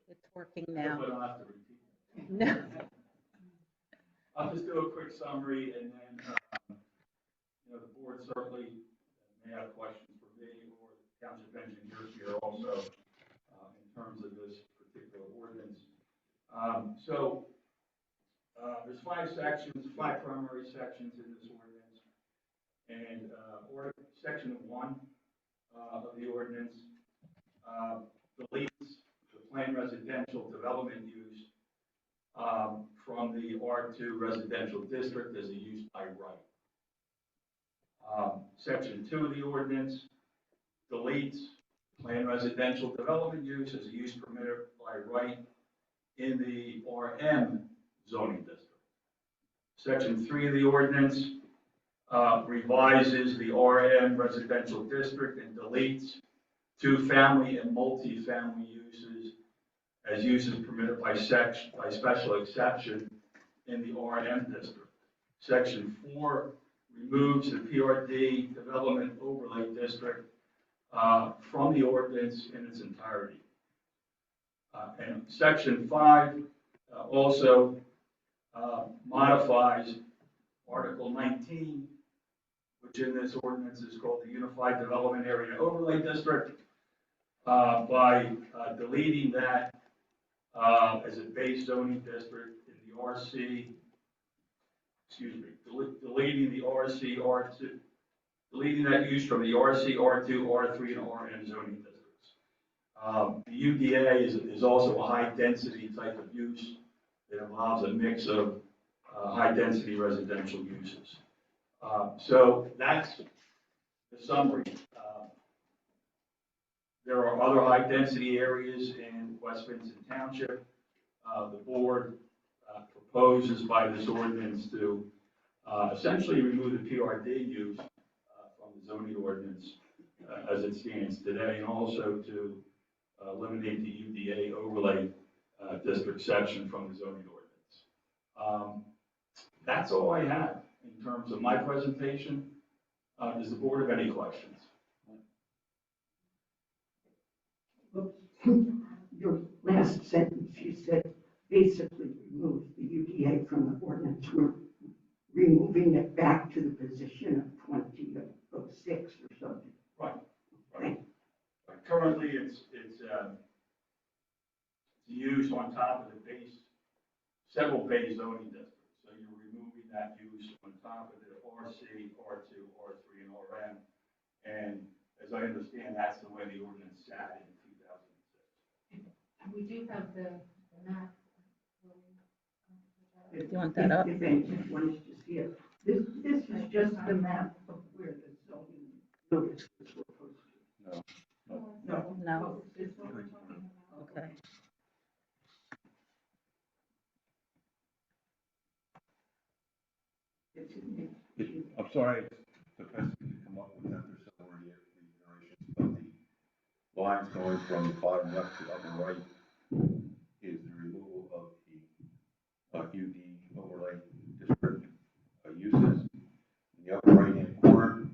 It's working now. But I'll have to repeat it. No. I'll just do a quick summary, and then, the board certainly may have questions for me or the township engineers here also, in terms of this particular ordinance. There's 5 sections, 5 primary sections in this ordinance, and section 1 of the ordinance deletes the planned residential development use from the R2 residential district as a use by right. Section 2 of the ordinance deletes planned residential development use as a use permitted by right in the RM zoning district. Section 3 of the ordinance revises the RM residential district and deletes 2 family and multi-family uses as uses permitted by special exception in the RM district. Section 4 removes the PRD development overlay district from the ordinance in its entirety. And section 5 also modifies Article 19, which in this ordinance is called the Unified Development Area Overlay District, by deleting that as a base zoning district in the RC, deleting the RC, R2, deleting that use from the RC, R2, R3, and RM zoning districts. The UDA is also a high density type of use. It involves a mix of high density residential uses. So that's the summary. There are other high density areas in West Vincent Township. The board proposes by this ordinance to essentially remove the PRD use from the zoning ordinance as it stands today, and also to eliminate the UDA overlay district section from the zoning ordinance. That's all I have in terms of my presentation. Does the board have any questions? Your last sentence, you said basically remove the UDA from the ordinance. We're removing it back to the position of 2006 or something. Right. Currently, it's used on top of the base, several base zoning districts. So you're removing that use on top of the RC, R2, R3, and RM. And as I understand, that's the way the ordinance sat in 2006. We do have the map. Do you want that up? If anyone wants to see it. This is just the map of where the zoning notices were posted. No. This one we're talking about. Okay. It's in I'm sorry, the best we can come up with after several reiterations, but the lines going from bottom left to upper right is the removal of the UD overlay district uses in the upper right hand corner.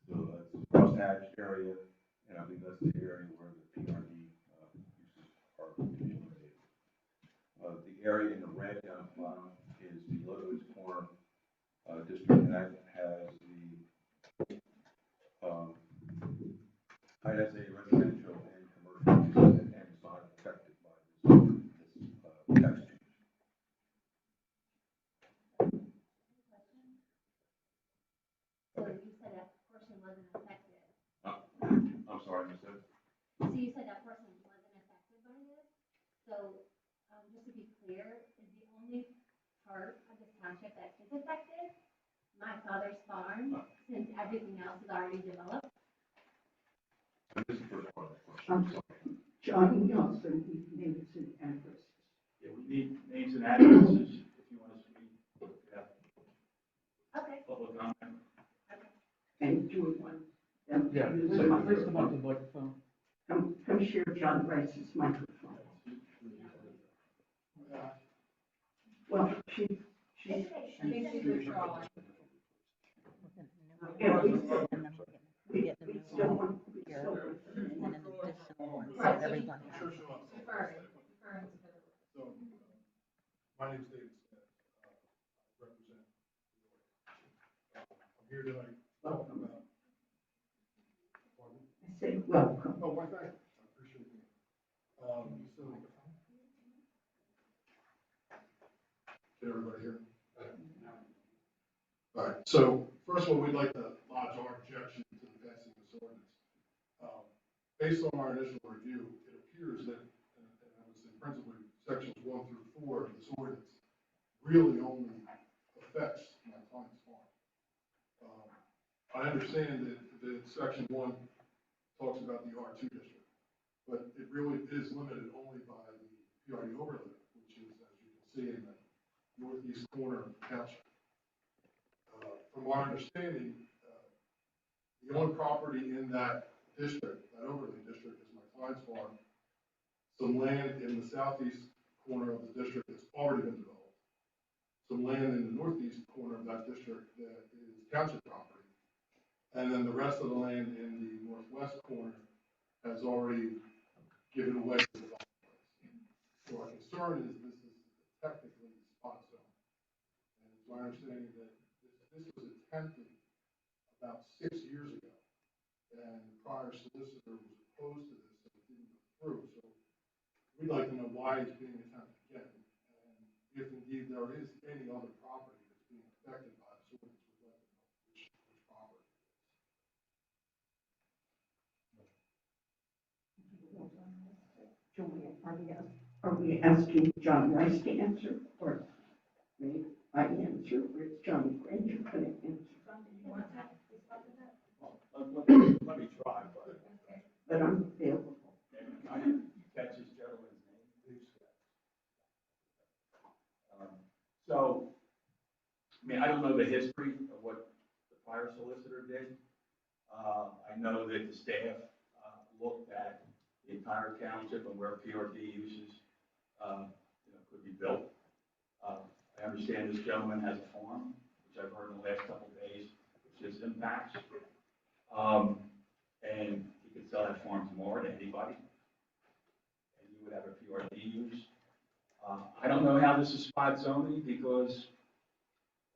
So that's the crosshatched area, and I believe that's the area where the PRD uses are eliminated. The area in the red down at the bottom is the lowest corner district, and that has the ISA residential and commercial uses, and it's not affected by this tax change. So you said that portion wasn't affected. I'm sorry, Ms. Ed. So you said that portion wasn't affected by this. So just to be clear, is the only part of this township that is affected my father's farm, since everything else is already developed? This is the first part of the question. John, we also need names and addresses. Yeah, we need names and addresses if you want to speak. Yeah. Okay. Public comment. And do we want them to Yeah, use so the place them microphone? on the microphone. Come share John Rice's microphone. Well, she I think she's withdrawing. yeah, we And then we still get the we new still one want, we here. still want the name. say welcome. Oh, why, thank you. I appreciate it. So. Can everybody hear me? All right, so first of all, we'd like to lodge our objection to the passing of this ordinance. Based on our initial review, it appears that, and I would say principally sections 1 through 4 of this ordinance really only affects my client's farm. I understand that section 1 talks about the R2 district, but it really is limited only by the PRD overlay, which is, as you can see, in the northeast corner of the township. From our understanding, the only property in that district, that overlay district, is my client's farm. Some land in the southeast corner of the district that's already been developed. Some land in the northeast corner of that district that is township property. And then the rest of the land in the northwest corner has already given away to the development. So our concern is this is technically spot zone. And it's my understanding that this was attempted about 6 years ago. And the prior solicitor was opposed to this, and it didn't go through. So we'd like to know why it's being attempted again. And if indeed there is any other property that's being affected by this ordinance, we'd like to know which property it is. Are we asking John Rice to answer, or may I answer, or is John Granger going to answer? Let me try, But I'm available. I didn't catch this gentleman's name. So, I mean, I don't know the history of what the prior solicitor did. I know that the staff looked at the entire township and where PRD uses, could be built. I understand this gentleman has a farm, which I've heard in the last couple of days, which is impacts. And he could sell that farm tomorrow to anybody, and you would have a PRD use. I don't know how this is spot zoning because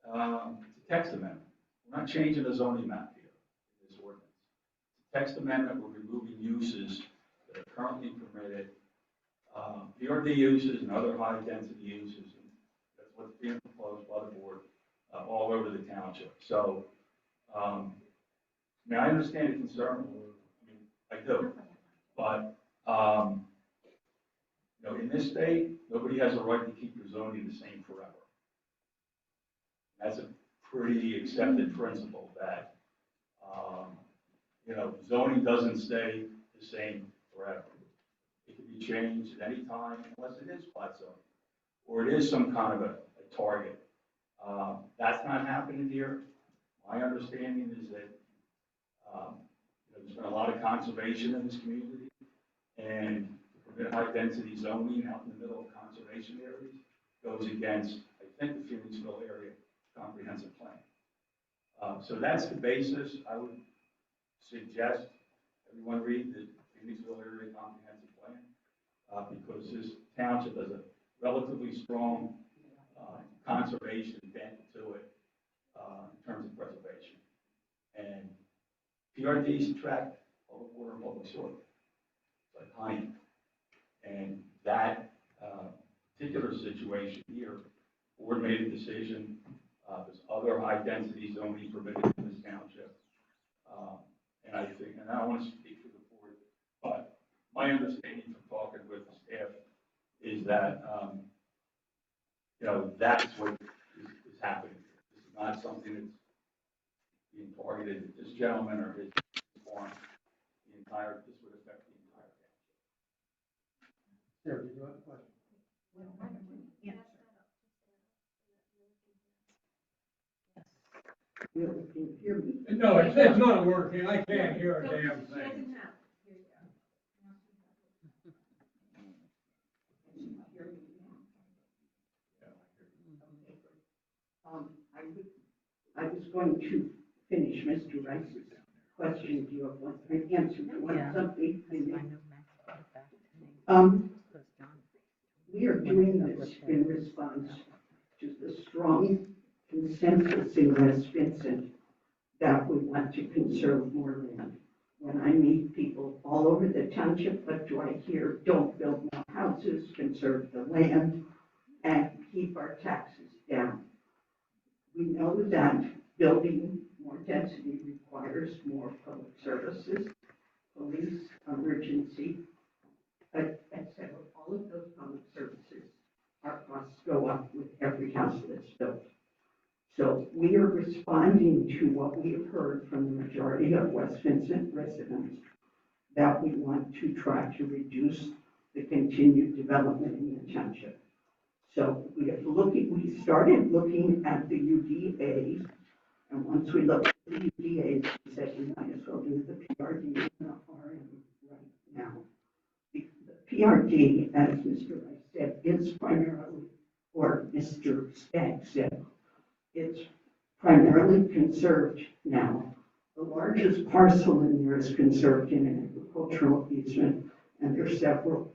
it's a text amendment. We're not changing the zoning map here in this ordinance. It's a text amendment. We're removing uses that are currently permitted, PRD uses and other high density uses. And that's what's being proposed by the board all over the township. So, I mean, I understand the concern. I mean, I do, but in this state, nobody has a right to keep your zoning the same forever. That's a pretty accepted principle that zoning doesn't stay the same forever. It can be changed at any time unless it is spot zoning or it is some kind of a target. That's not happening here. My understanding is that there's been a lot of conservation in this community, and to permit high density zoning out in the middle of conservation areas goes against, I think, the Phoenixville area comprehensive plan. So that's the basis. I would suggest everyone read the Phoenixville area comprehensive plan because this township has a relatively strong conservation bent to it in terms of preservation. And PRDs attract public water and public soil. It's like honey. And that particular situation here, the board made a decision. There's other high density zoning permitted in this township. And I think, and I don't want to speak for the board, but my understanding from talking with the staff is that, that's what is happening. This is not something that's being targeted at this gentleman or his farm. This would affect the entire township. Sarah, did you have a question? You can hear me. No, it's not working. I can't hear a damn She thing. doesn't have, here you go. Hear me now. I was going to finish Mr. Rice's question. Do you have one answer? You want Yeah. something? I know Max put it back to me. Because John. We are doing this in response to the strong consensus in West Vincent that we want to conserve more land. When I meet people all over the township, what do I hear? Don't build more houses, conserve the land, and keep our taxes down. We know that building more density requires more public services, police, emergency, etc. All of those public services, our costs go up with every house that's built. So we are responding to what we have heard from the majority of West Vincent residents, that we want to try to reduce the continued development in the township. So we started looking at the UDAs, and once we looked at the UDAs, we said we might as well do the PRD and the RM right now. The PRD, as Mr. Rice said, is primarily, or Mr. Stagg said, it's primarily conserved now. The largest parcel in there is conserved in an agricultural easement, and there are several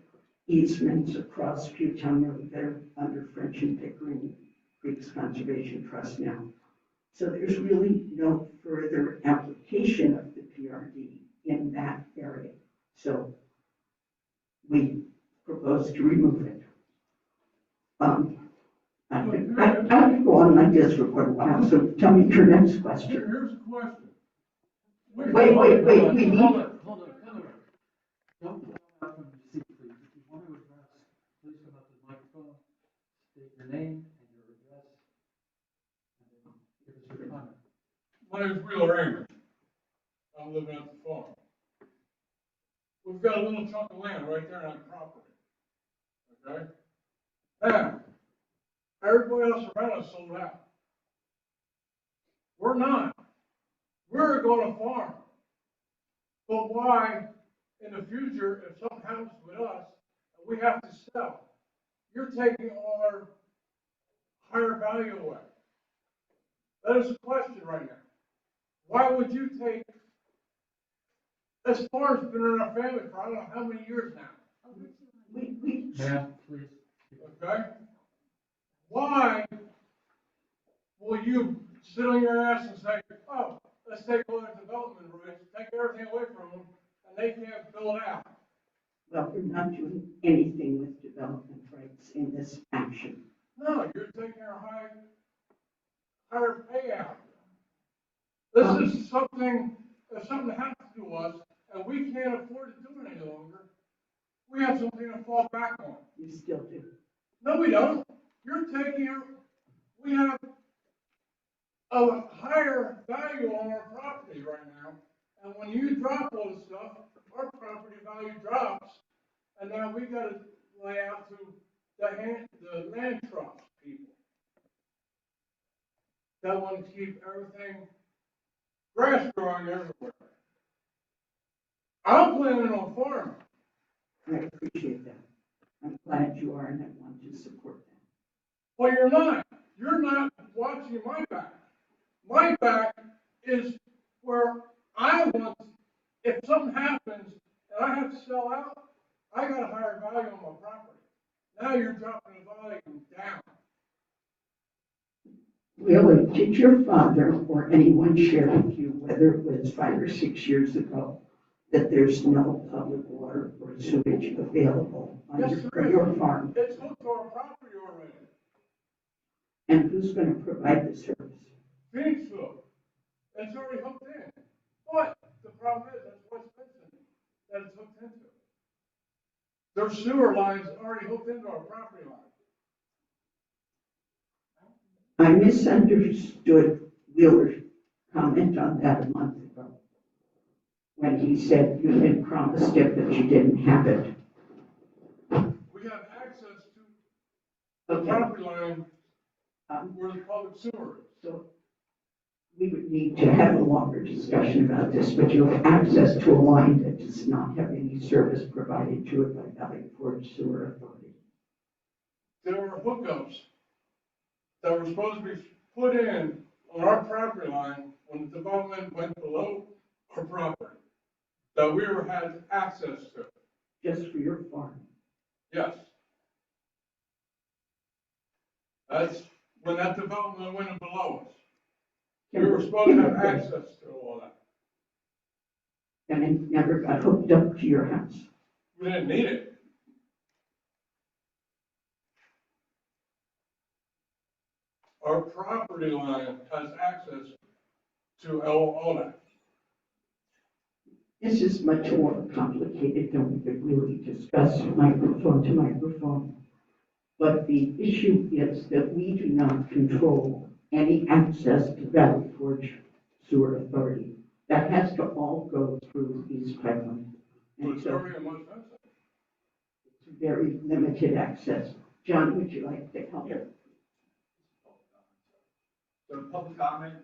easements across Pewtown that are under French and Pickering Creeks Conservation Trust now. So there's really no further application of the PRD in that area. So we propose to remove it. I could go on like this for quite a while, so tell me your next question. Here's a question. Wait, we need. Hold on, come on. Don't go out from your seat, please. If you want to address, please come up to the microphone, state your name and your address, and then give us your comment. My name's Wheeler Amos. I'm living at the farm. We've got a little chunk of land right there on the property. Okay? Now, everybody else around us sold out. We're not. We're going to farm. But why, in the future, if something happens with us, and we have to sell, you're taking our higher value away? That is a question right now. Why would you take, this farm's been in our family for I don't know how many years now. Ma'am, please. Okay? Why will you sit on your ass and say, oh, let's take all their development rights, take everything away from them, and they can't build out? Well, we're not doing anything with development rights in this action. No, you're taking our higher payout. This is something, if something happens to us, and we can't afford to do it any longer, we have something to fall back on. You still do. No, we don't. You're taking, we have a higher value on our property right now, and when you drop all this stuff, our property value drops, and now we got to lay out to the land trust people that want to keep everything, grass growing everywhere. I'm planning on farming. I appreciate that. I'm glad you are, and I want to support that. Well, you're not. You're not watching my back. My back is where I want, if something happens and I have to sell out, I got a higher value on my property. Now you're dropping the value down. Really, did your father or anyone share with you, whether it was 5 or 6 years ago, that there's no public water or sewage available on Yes, for your farm? It's hooked to our property already. And who's going to provide the service? Phoenixville. It's already hooked in. But the problem is, that's West Vincent that it's hooked into. Their sewer lines already hooked into our property line. I misunderstood Wheeler's comment on that a month ago, when he said you had promised it, but you didn't have it. We have access to the Okay. property line where the public sewer is. So we would need to have a longer discussion about this, but you have access to a line that does not have any service provided to it by Valley Forge Sewer Authority. There were hookups that were supposed to be put in on our property line when the development went below our property that we had access to. Just for your farm. Yes. That's when that development went in below us. We were supposed to have access to all that. and it never got hooked up to your house. We didn't need it. Our property line has access to all that. This is much more complicated than we could really discuss microphone to microphone. But the issue is that we do not control any access to Valley Forge Sewer Authority. That has to all go through East Highland. But And it's so already a month fence. it's very limited access. John, would you like to help? So public comment,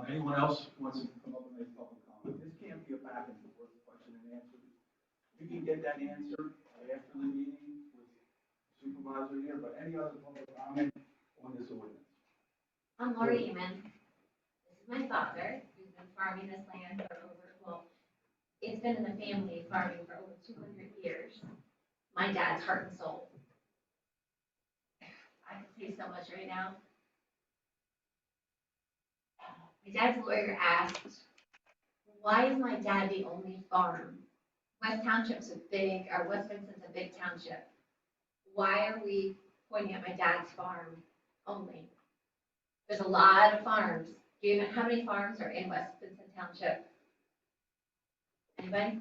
anyone else wants to come up and make public comment? This can't be a back and forth question and answer. You can get that answer after the meeting with supervisor here, but any other public comment on this ordinance? I'm Lori Eman. This is my father, who's been farming this land for it's been in the family farming for over 200 years. My dad's heart and soul. I can say so much right now. My dad's lawyer asked, why is my dad the only farm? West Township's West Vincent's a big township. Why are we pointing at my dad's farm only? There's a lot of farms. Do you know how many farms are in West Vincent Township? Anybody?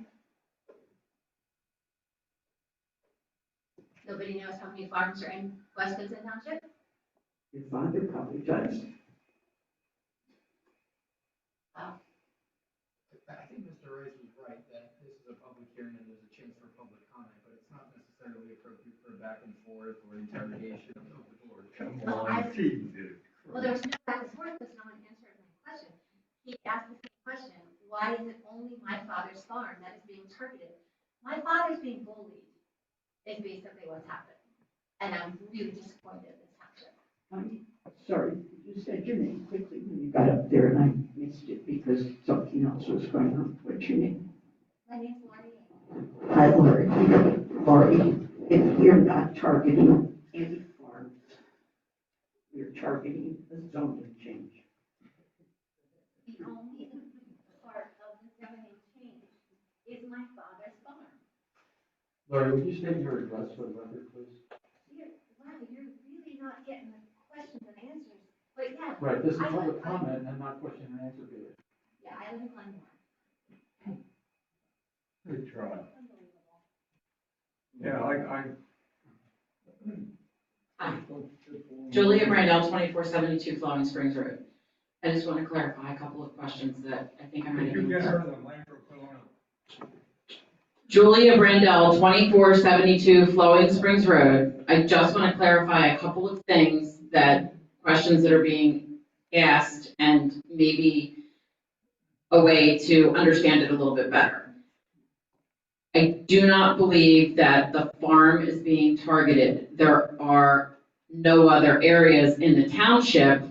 Nobody knows how many farms are in West Vincent Township? Your father probably does. I think Mr. Rice was right, that this is a public hearing and there's a chance for public comment, but it's not necessarily appropriate for back and forth or interrogation of the board. Well, there was no back and forth because no one answered my question. He asked the same question, why is it only my father's farm that is being targeted? My father's being bullied is basically what's happening. And I'm really disappointed in this township. I'm sorry, you said your name quickly when you got up there and I missed it because something else was going on. What's your name? My name's Lori. Hi, Lori. Lori, if you're not targeting any farms, you're targeting a zoning change. The only part of the zoning change is my father's farm. Lori, would you state your address for the record, please? Wow, you're really not getting the questions and answers. But yeah. Right, this is I public live- comment and not question and answer period. Yeah, I live in Glenmore. Good try. Unbelievable. Yeah, Hi. Julia Brandell, 2472 Flowing Springs Road. I just want to clarify a couple of questions that I think I might have answered. the microphone? Julia Brandell, 2472 Flowing Springs Road. I just want to clarify a couple of things questions that are being asked and maybe a way to understand it a little bit better. I do not believe that the farm is being targeted. There are no other areas in the township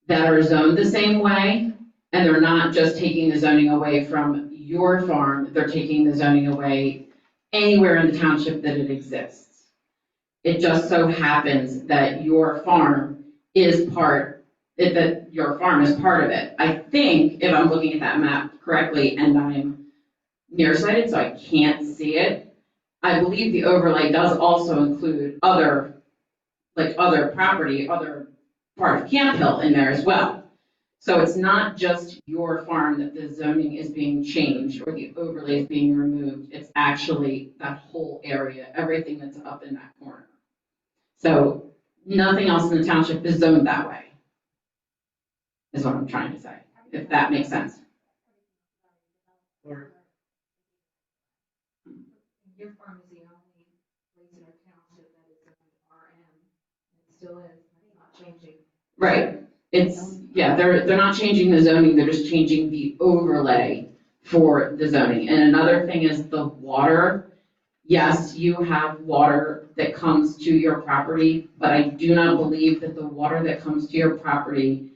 that are zoned the same way, and they're not just taking the zoning away from your farm, they're taking the zoning away anywhere in the township that it exists. It just so happens that your farm is part of it. I think, if I'm looking at that map correctly, and I'm nearsighted, so I can't see it, I believe the overlay does also include other property, other part of Camp Hill in there as well. So it's not just your farm that the zoning is being changed or the overlay is being removed. It's actually that whole area, everything that's up in that corner. So nothing else in the township is zoned that way, is what I'm trying to say, if that makes sense. Lori, Your farm is the only place in our township that is RM. It still is, it's not changing. Right. They're not changing the zoning, they're just changing the overlay for the zoning. And another thing is the water. Yes, you have water that comes to your property, but I do not believe that the water that comes to your property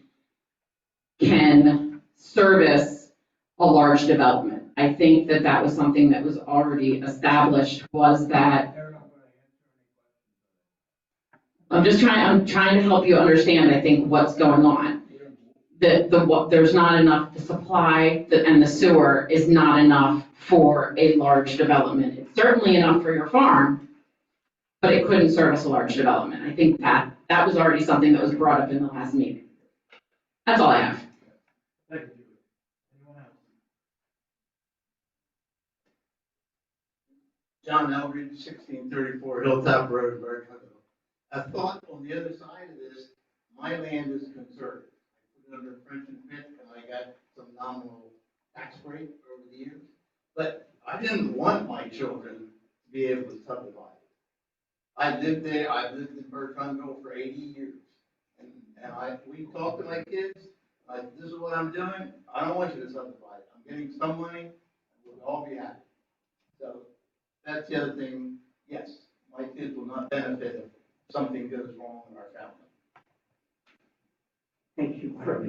can service a large development. I think that was something that was already established, was that I'm trying to help you understand, I think, what's going on. there's not enough, the supply and the sewer is not enough for a large development. It's certainly enough for your farm, but it couldn't service a large development. I think that was already something that was brought up in the last meeting. That's all I have. Thank you, Julie. Anyone else? John Eldridge, 1634 Hilltop Road, Berkeley. I thought on the other side of this, my land is conserved. I put it under French and Pitt, and I got some nominal tax break over the years. But I didn't want my children to be able to subdivide. I lived there, I lived in Bertrandville for 80 years. And we talked to my kids, this is what I'm doing, I don't want you to subdivide. I'm getting some money, and we'll all be happy. So that's the other thing, yes, my kids will not benefit if something goes wrong in our family. Thank you. I have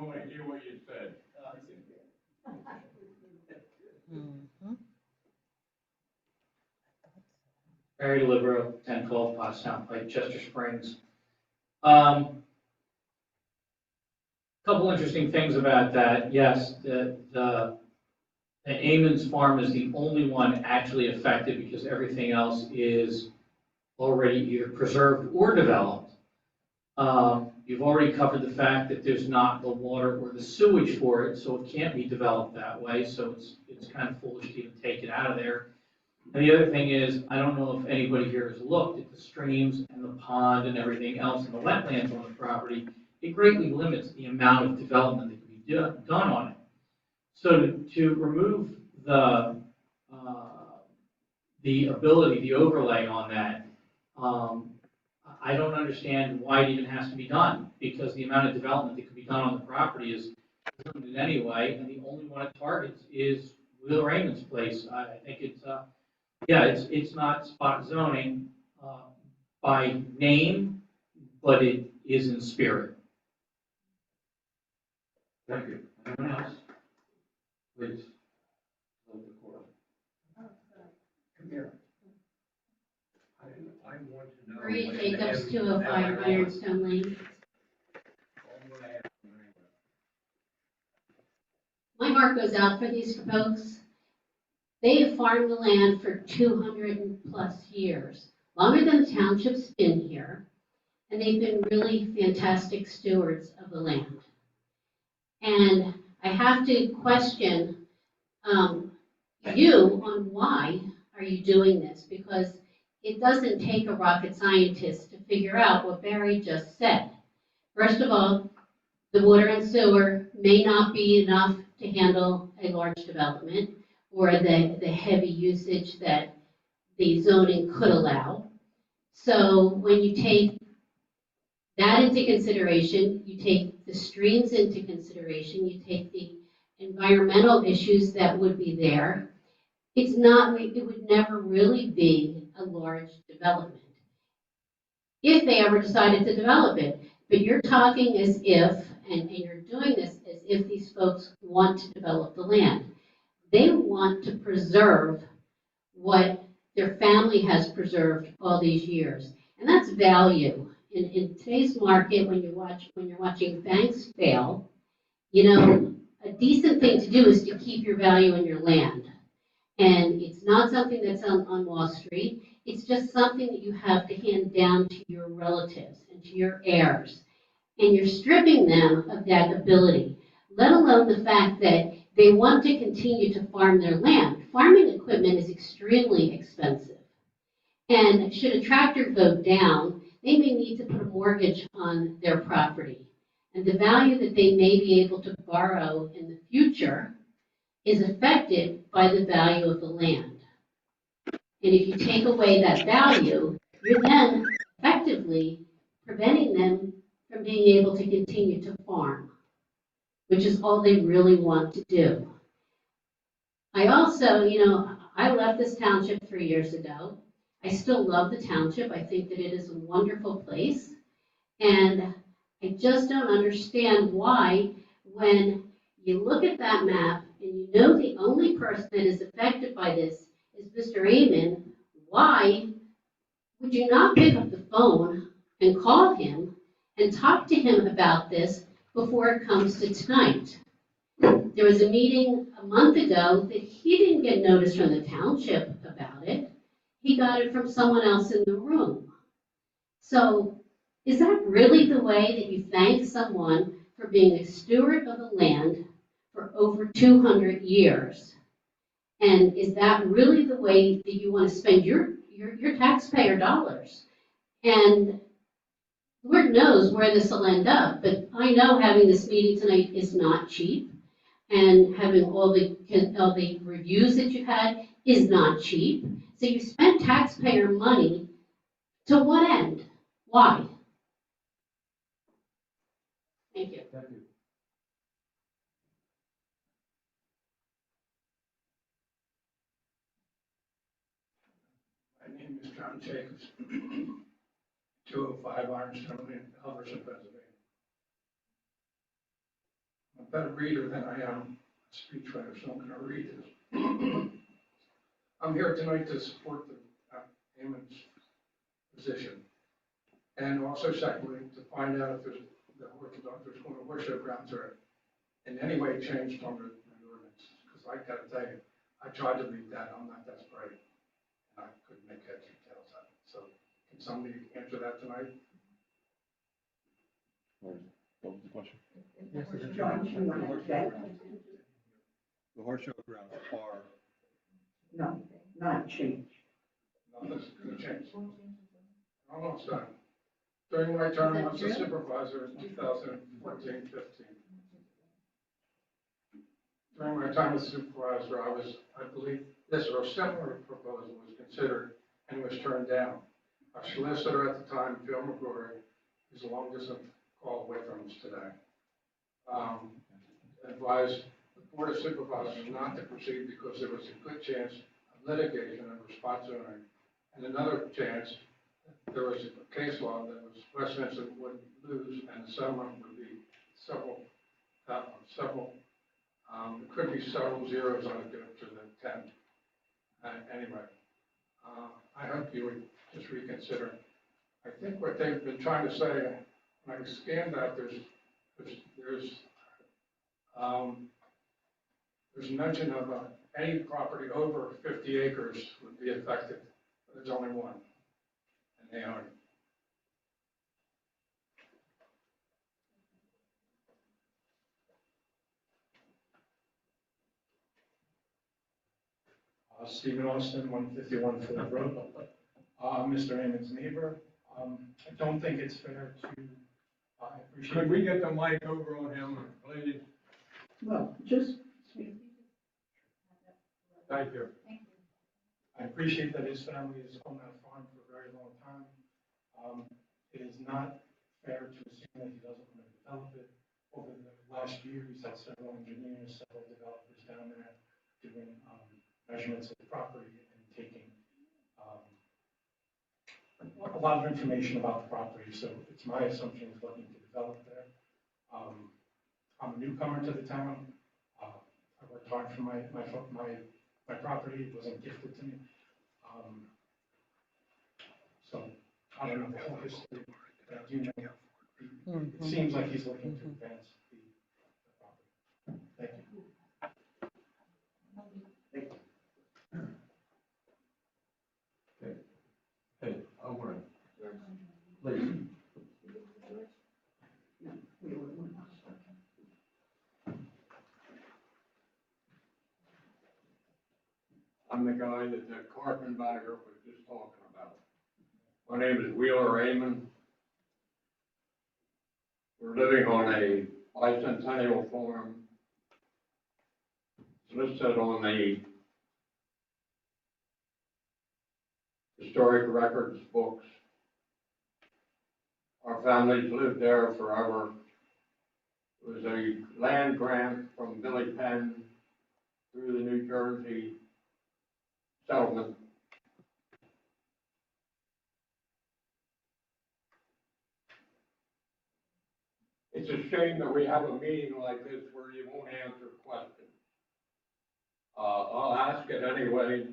no idea what you said. Barry Libero, 1012 Pottstown Pike, Chester Springs. Couple interesting things about that. Yes, the Amon's farm is the only one actually affected because everything else is already either preserved or developed. You've already covered the fact that there's not the water or the sewage for it, so it can't be developed that way. So it's kind of foolish to even take it out of there. And the other thing is, I don't know if anybody here has looked at the streams and the pond and everything else and the wetlands on the property. It greatly limits the amount of development that can be done on it. So to remove the ability, the overlay on that, I don't understand why it even has to be done, because the amount of development that can be done on the property is limited anyway, and the only one it targets is Wheeler Raymond's place. I think it's not spot zoning by name, but it is in spirit. Thank you. Anyone else? Please. Vote the court. Come here. I want to know. Maria when Jacobs, M- 205 Ironstone Lane. My heart goes out for these folks. They have farmed the land for 200+ years, longer than the township's been here, and they've been really fantastic stewards of the land. And I have to question you on why are you doing this, because it doesn't take a rocket scientist to figure out what Barry just said. First of all, the water and sewer may not be enough to handle a large development or the heavy usage that the zoning could allow. So when you take that into consideration, you take the streams into consideration, you take the environmental issues that would be there, it would never really be a large development if they ever decided to develop it. But you're talking as if, and you're doing this as if these folks want to develop the land. They want to preserve what their family has preserved all these years. And that's value. In today's market, when you're watching banks fail, a decent thing to do is to keep your value in your land. And it's not something that's on Wall Street. It's just something that you have to hand down to your relatives and to your heirs. And you're stripping them of that ability, let alone the fact that they want to continue to farm their land. Farming equipment is extremely expensive. And should a tractor go down, they may need to put a mortgage on their property. And the value that they may be able to borrow in the future is affected by the value of the land. And if you take away that value, you're then effectively preventing them from being able to continue to farm, which is all they really want to do. I also, I left this township 3 years ago. I still love the township. I think that it is a wonderful place. And I just don't understand why, when you look at that map and you know the only person that is affected by this is Mr. Amon, why would you not pick up the phone and call him and talk to him about this before it comes to tonight. There was a meeting a month ago that he didn't get notice from the township about it. He got it from someone else in the room. So is that really the way that you thank someone for being a steward of the land for over 200 years? And is that really the way that you want to spend your taxpayer dollars? And Lord knows where this will end up, but I know having this meeting tonight is not cheap. And having all the reviews that you've had is not cheap. So you spent taxpayer money to what end? Why? Thank you. Thank you. My name is John Jacobs, 205 Ironstone Lane, Elverson, Pennsylvania. I'm a better reader than I am a speechwriter, so I'm going to read this. I'm here tonight to support the Amon's position. And also secondly, to find out if the Orthodox Corner worship grounds are in any way changed under the ordinance. Because I got to tell you, I tried to read that, I'm not that bright. And I couldn't make heads or tails out of it. So can somebody answer that tonight? What was the question? Yes, sir. John, you want to say? The horse show grounds are, No, not change. Nothing's going to change. Almost done. During my term as a supervisor in 2014-15. During my time as supervisor, I believe this or a similar proposal was considered and was turned down. Our solicitor at the time, Joe McGrory, is a long distance call away from us today, advised the Board of Supervisors not to proceed because there was a good chance of litigation over spot zoning, and another chance there was a case law that was Westminster would lose, and the settlement would be several, it could be several zeros on it to the 10. Anyway, I hope you would just reconsider. I think what they've been trying to say, when I scanned that, there's mention of any property over 50 acres would be affected, but there's only one, and they own it. Stephen Austin, 151 Ford Road. Mr. Amon's neighbor. I don't think it's fair to, I appreciate. Could we get the mic over on him, please? Well, just Thank you. I appreciate that his family has owned that farm for a very long time. It is not fair to assume that he doesn't want to develop it. Over the last year, he's had several engineers, several developers down there doing measurements of the property and taking a lot of information about the property. So it's my assumption he's looking to develop there. I'm a newcomer to the town. I worked hard for my property. It wasn't gifted to me. So I don't know the whole history, but I do know it seems like he's looking to advance the property. Thank you. Hey, over it. Please. I'm the guy that the carpetbagger was just talking about. My name is Wheeler Amon. We're living on a bicentennial farm. It's listed on the historic records books. Our family's lived there forever. It was a land grant from Billy Penn through the New Jersey settlement. It's a shame that we have a meeting like this where you won't answer questions. I'll ask it anyway.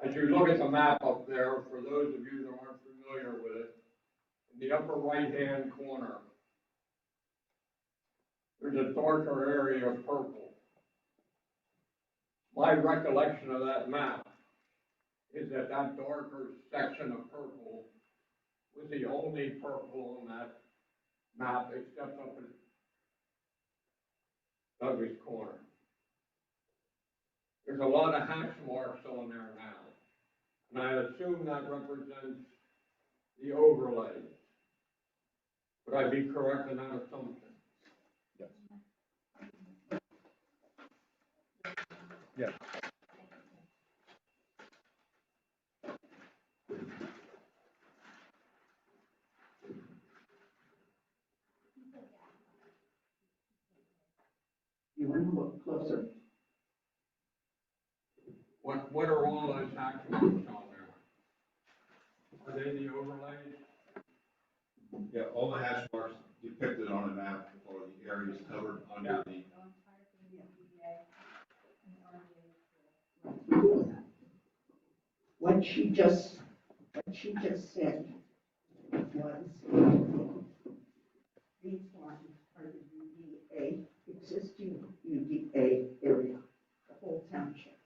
As you look at the map up there, for those of you that aren't familiar with it, in the upper right-hand corner, there's a darker area of purple. My recollection of that map is that that darker section of purple was the only purple on that map except up in Douglas Corner. There's a lot of hash marks on there now, and I assume that represents the overlay. Would I be correct in that assumption? Yes. Yes. You want to look closer? What are all those hash marks on there? Are they the overlays? Yeah, all the hash marks depicted on the map are the areas covered under the. What she just said was, these lines are the UDA, existing UDA area, the whole township.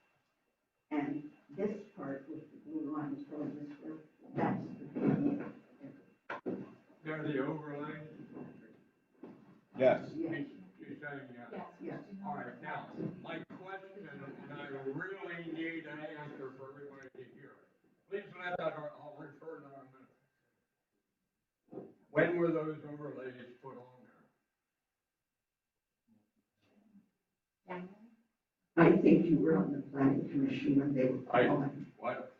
And this part with the blue lines going this way, that's the UDA area. They're the overlays? Yes. Yes. You're saying yes? Yes. All right, now, my question, and I really need an answer for everybody to hear. Please let that, I'll refer to that in a minute. When were those overlays put on there? I think you were on the planning commission when they were put on. What?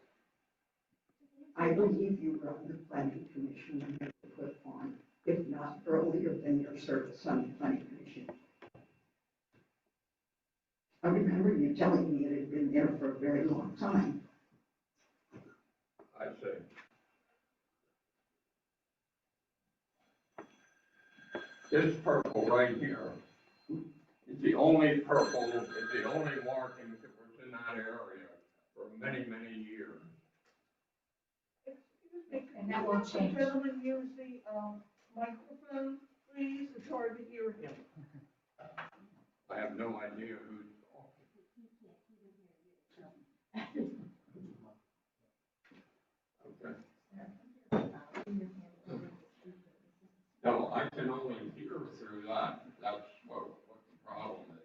I believe you were on the planning commission when they were put on, if not earlier than your service on the planning commission. I remember you telling me it had been there for a very long time. I see. This purple right here is the only purple, is the only marking that was in that area for many, many years. And that will change. Gentlemen, use the, microphone, please, it's hard to hear him. I have no idea who's talking. Okay. No, I can only hear through that. That's what the problem is.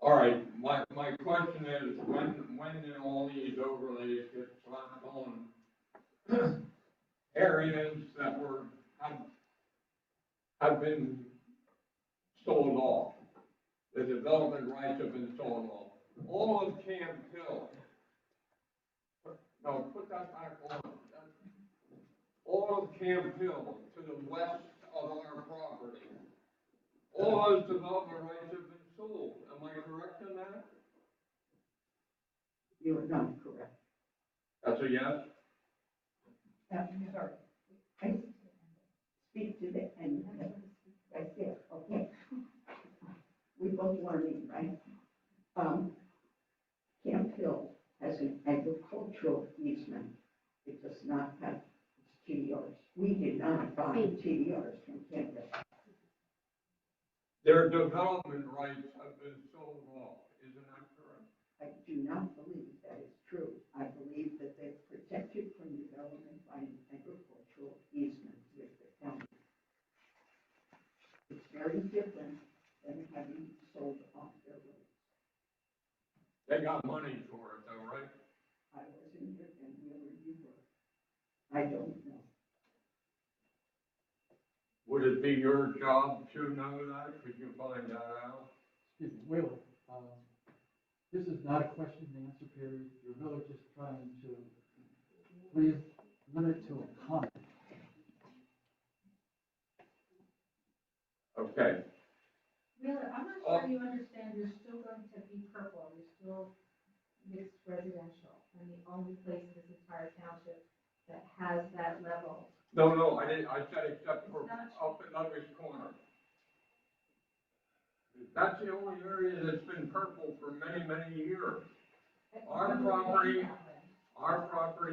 All right, my question is, when did all these overlays get slapped on areas that have been sold off? The development rights have been sold off. All of Camp Hill. No, put that back on. All of Camp Hill to the west of our property. All those development rights have been sold. Am I correct in that? You are not correct. That's a yes? Sorry. I speak to the end. Right there, okay. We both learning, right? Camp Hill has an agricultural easement. It does not have TDRs. We did not buy TDRs from Camp Hill. Their development rights have been sold off. Isn't that correct? I do not believe that is true. I believe that they're protected from development by an agricultural easement with the county. It's very different than having sold off their roads. They got money for it though, right? I wasn't here and whether you were. I don't know. Would it be your job to know that? Could you find that out? Excuse me, Wheeler, this is not a question and answer period. You're really just trying to please limit it to a comment. Okay. Wheeler, I'm not sure you understand, you're still going to be purple, you're still mixed residential, and the only place in this entire township that has that level. No, I didn't, I said except for up in Douglas Corner. That's the only area that's been purple for many, many years. Our property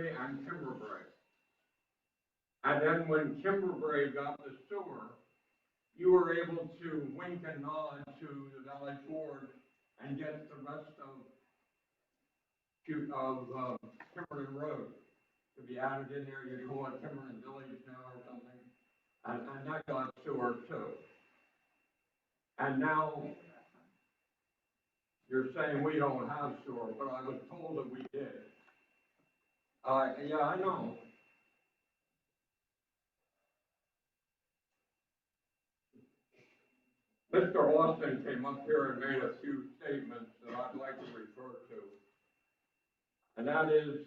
and Kimberbray. And then when Kimberbray got the sewer, you were able to wink and nod to the Valley Board and get the rest of Timberland Road to be added in there, you call it Timberland Village now or something, and that got sewer too. And now, you're saying we don't have sewer, but I was told that we did. Yeah, I know. Mr. Austin came up here and made a few statements that I'd like to refer to. And that is,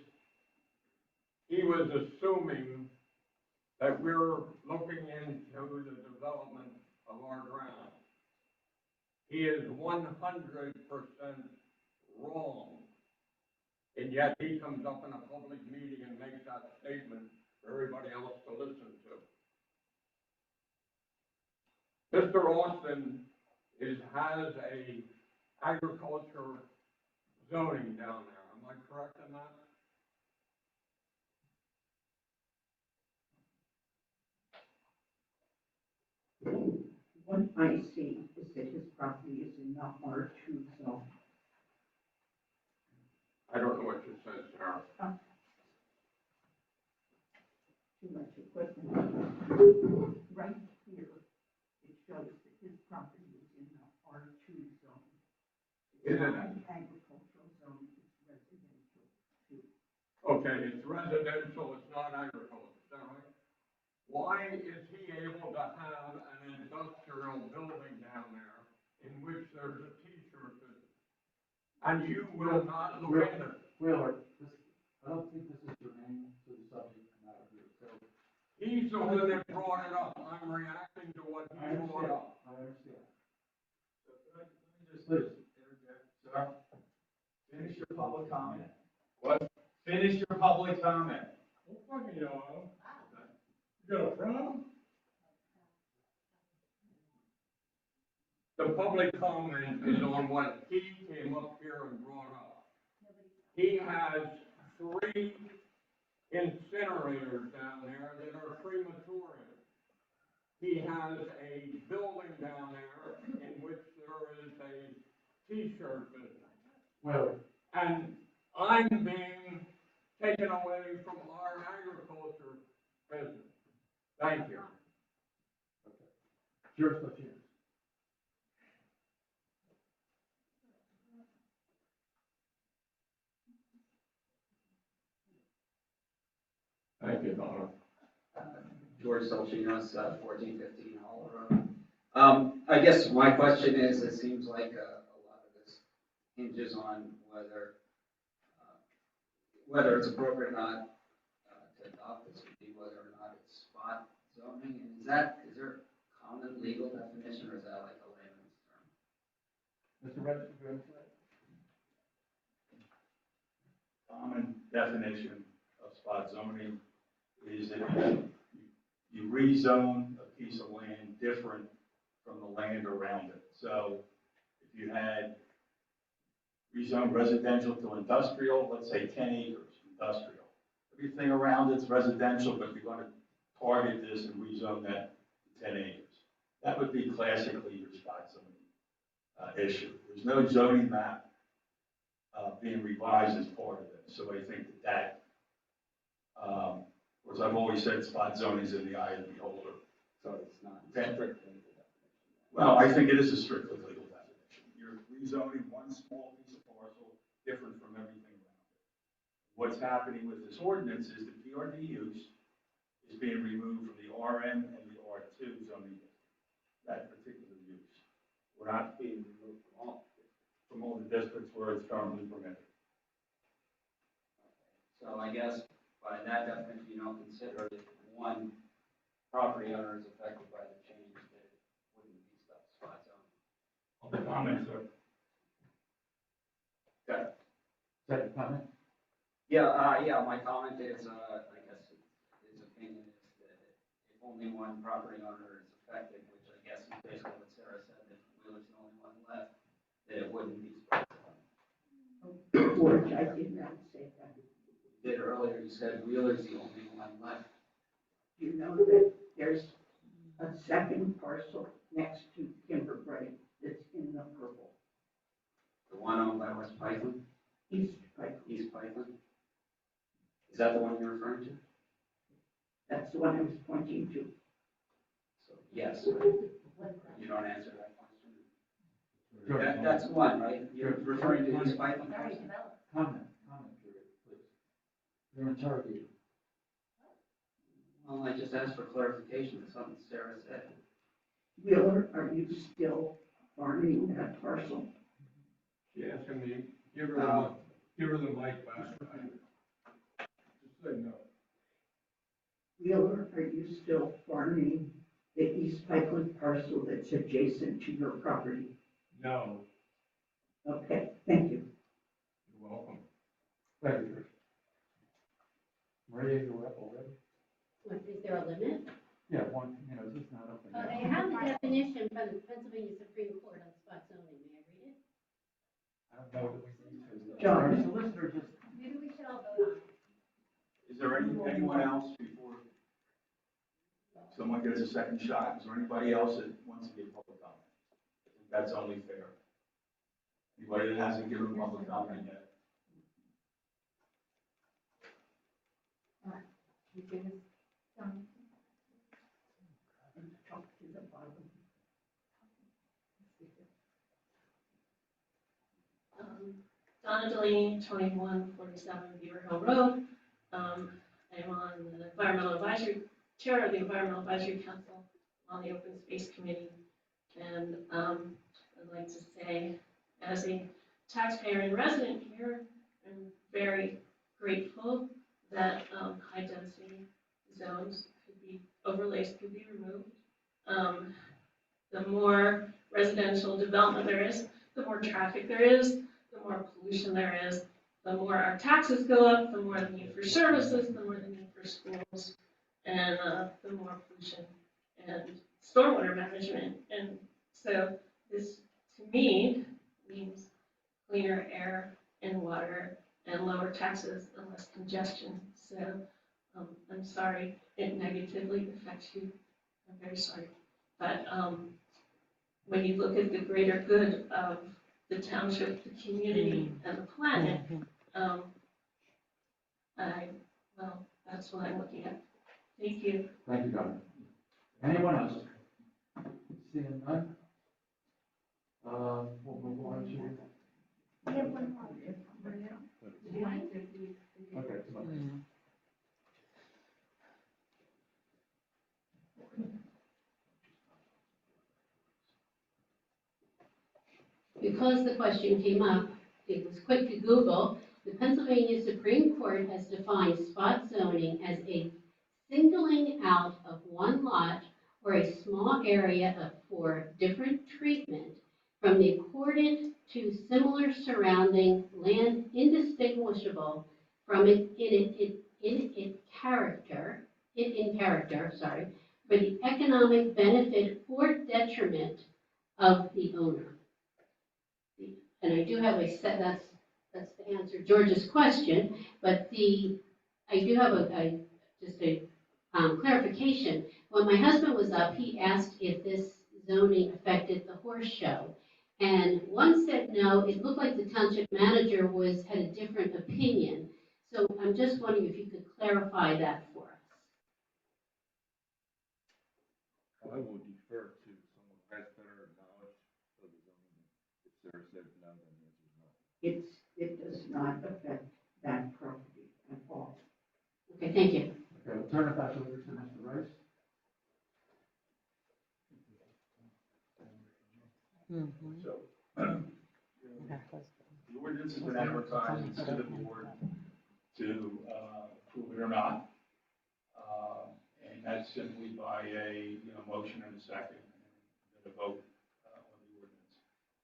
he was assuming that we're looking into the development of our ground. He is 100% wrong. And yet he comes up in a public meeting and makes that statement for everybody else to listen to. Mr. Austin has a agriculture zoning down there. Am I correct in that? What I see is that his property is in the R2 zone. I don't know what you said, Sarah. Too much equipment. Right here, it shows that his property is in the R2 zone. Is it? Not an agricultural zone, it's residential too. Okay, it's residential, it's not agriculture, is that right? Why is he able to have an industrial building down there in which there's a t-shirt business? And you will not look into it? Wheeler, I don't think this is germane to the subject matter here, so. He's the one that brought it up. I'm reacting to what he brought up. I understand. So let me just interject, sir. Finish your public comment. What? Finish your public comment. Don't fucking yell at him. You got a problem? The public comment is on what he came up here and brought up. He has 3 incinerators down there that are crematorium. He has a building down there in which there is a t-shirt business. Wheeler. And I'm being taken away from our agriculture business. Thank you. Jurisdiction. Thank you, Donna. George Solchinos, 1415 Hall Road. I guess my question is, it seems like a lot of this hinges on whether it's appropriate or not to adopt this, would be whether or not it's spot zoning. And is there a common legal definition, or is that like a layman's term? Mr. Register, go ahead. Common definition of spot zoning is that you rezone a piece of land different from the land around it. So if you had rezoned residential to industrial, let's say 10 acres, industrial. Everything around it's residential, but you're going to target this and rezone that to 10 acres. That would be classically your spot zoning issue. There's no zoning map being revised as part of it. So I think that as I've always said, spot zoning is in the eye of the beholder. So it's not strictly the definition. Well, I think it is a strictly legal definition. You're rezoning one small piece of parcel different from everything around it. What's happening with this ordinance is the PRD use is being removed from the RM and the R2 zoning district, that particular use. We're not being removed from all the districts where it's currently permitted. So I guess by that definition, you don't consider if one property owner is affected by the change, that it wouldn't be spot zoning. The comments are. Okay. Is that your comment? Yeah, my comment is, I guess his opinion is that if only one property owner is affected, which I guess is basically what Sarah said, that Wheeler's the only one left, that it wouldn't be spot zoning. George, I did not say that. You did earlier, you said Wheeler's the only one left. You know that there's a second parcel next to Timberbright that's in the purple, The one owned by West Python, East Pike. East Python? Is that the one you're referring to? That's the one I was pointing to. So, yes, you don't answer that question. That's the one, right? You're referring to East Python? It's already developed. Comment period, please. You're interrogating. Well, I just asked for clarification to something Sarah said. Wheeler, are you still farming that parcel? She asked him to give her the mic back. Just say no. Wheeler, are you still farming the East Pipeline parcel that's adjacent to your property? No, Okay, thank you. you're welcome. Thank you, Chris. Maria, you were up already? What, is there a limit? Yeah, one, just not up and down. I have the definition from the Pennsylvania Supreme Court on spot zoning. May I read it? I don't know that we need to. John. Our solicitor just, Maybe we should all vote on it. Is there anyone else before someone gets a second shot? Is there anybody else that wants to give public comment? I think that's only fair. Anybody that hasn't given public comment yet? You do this, Talk to the bottom. Donna Delaney, 2147 Beaver Hill Road. I'm on the Environmental Advisory, Chair of the Environmental Advisory Council on the Open Space Committee. And I'd like to say, as a taxpayer and resident here, I'm very grateful that high density zones could be, overlays could be removed. The more residential development there is, the more traffic there is, the more pollution there is, the more our taxes go up, the more the need for services, the more the need for schools, and the more pollution and stormwater management. And so this, to me, means cleaner air and water and lower taxes and less congestion. So I'm sorry it negatively affects you. I'm very sorry. But when you look at the greater good of the township, the community, and the planet, that's what I'm looking at. Thank you. thank you, Donna. Anyone else? Seeing none? We'll move on to. We have one more. Okay, come on. Because the question came up, it was quick to Google. The Pennsylvania Supreme Court has defined spot zoning as a singling out of one lot or a small area for different treatment from the accorded to similar surrounding land indistinguishable from it in character, for the economic benefit or detriment of the owner. And I do have a set, that's the answer George's question, but I do have just a clarification. When my husband was up, he asked if this zoning affected the horse show. And one said no, it looked like the township manager had a different opinion. So I'm just wondering if you could clarify that for us. I will defer to someone who has better knowledge of the zoning. If Sarah said no, then the answer is no. It does not affect that property at all. Okay, thank you. Okay, we'll turn it back over to Mr. Rice. So, the ordinance has been advertised, it's to the board to approve it or not. And that's simply by a, motion and a second, and a vote on the ordinance.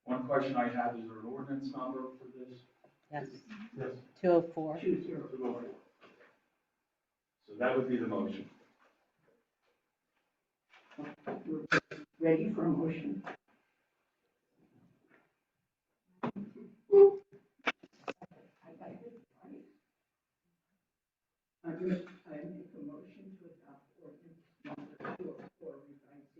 One question I have, is there an ordinance number for this? Yes, Yes. 204. 204. So that would be the motion. Ready for a motion? I make a motion to adopt ordinance number 204 revised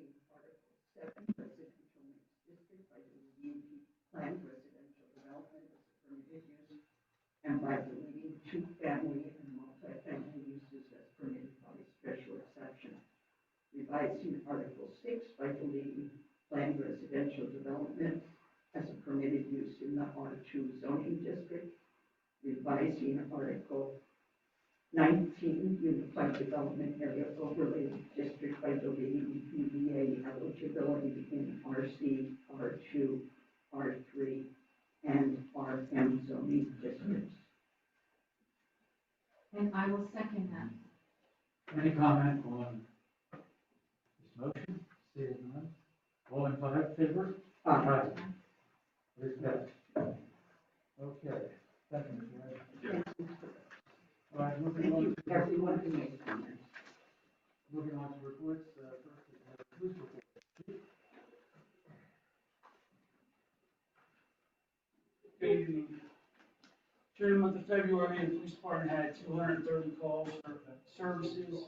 and by deleting two-family and multifamily uses as permitted by special exception. Revising Article 6 by deleting planned residential development as a permitted use in the R2 zoning district. Revising Article 19, Unified Development Area Overlay District by deleting UDA eligibility in RC, R2, R3, and RM zoning districts. And I will second that. Any comment on this motion? Seeing none. All in favor? Aye. Please pass. Okay, thank you, Mr. Wright. All right, moving on to Everyone who made comments. moving on to reports. First is the police report. Good evening. During the month of February, the police department had 230 calls for services,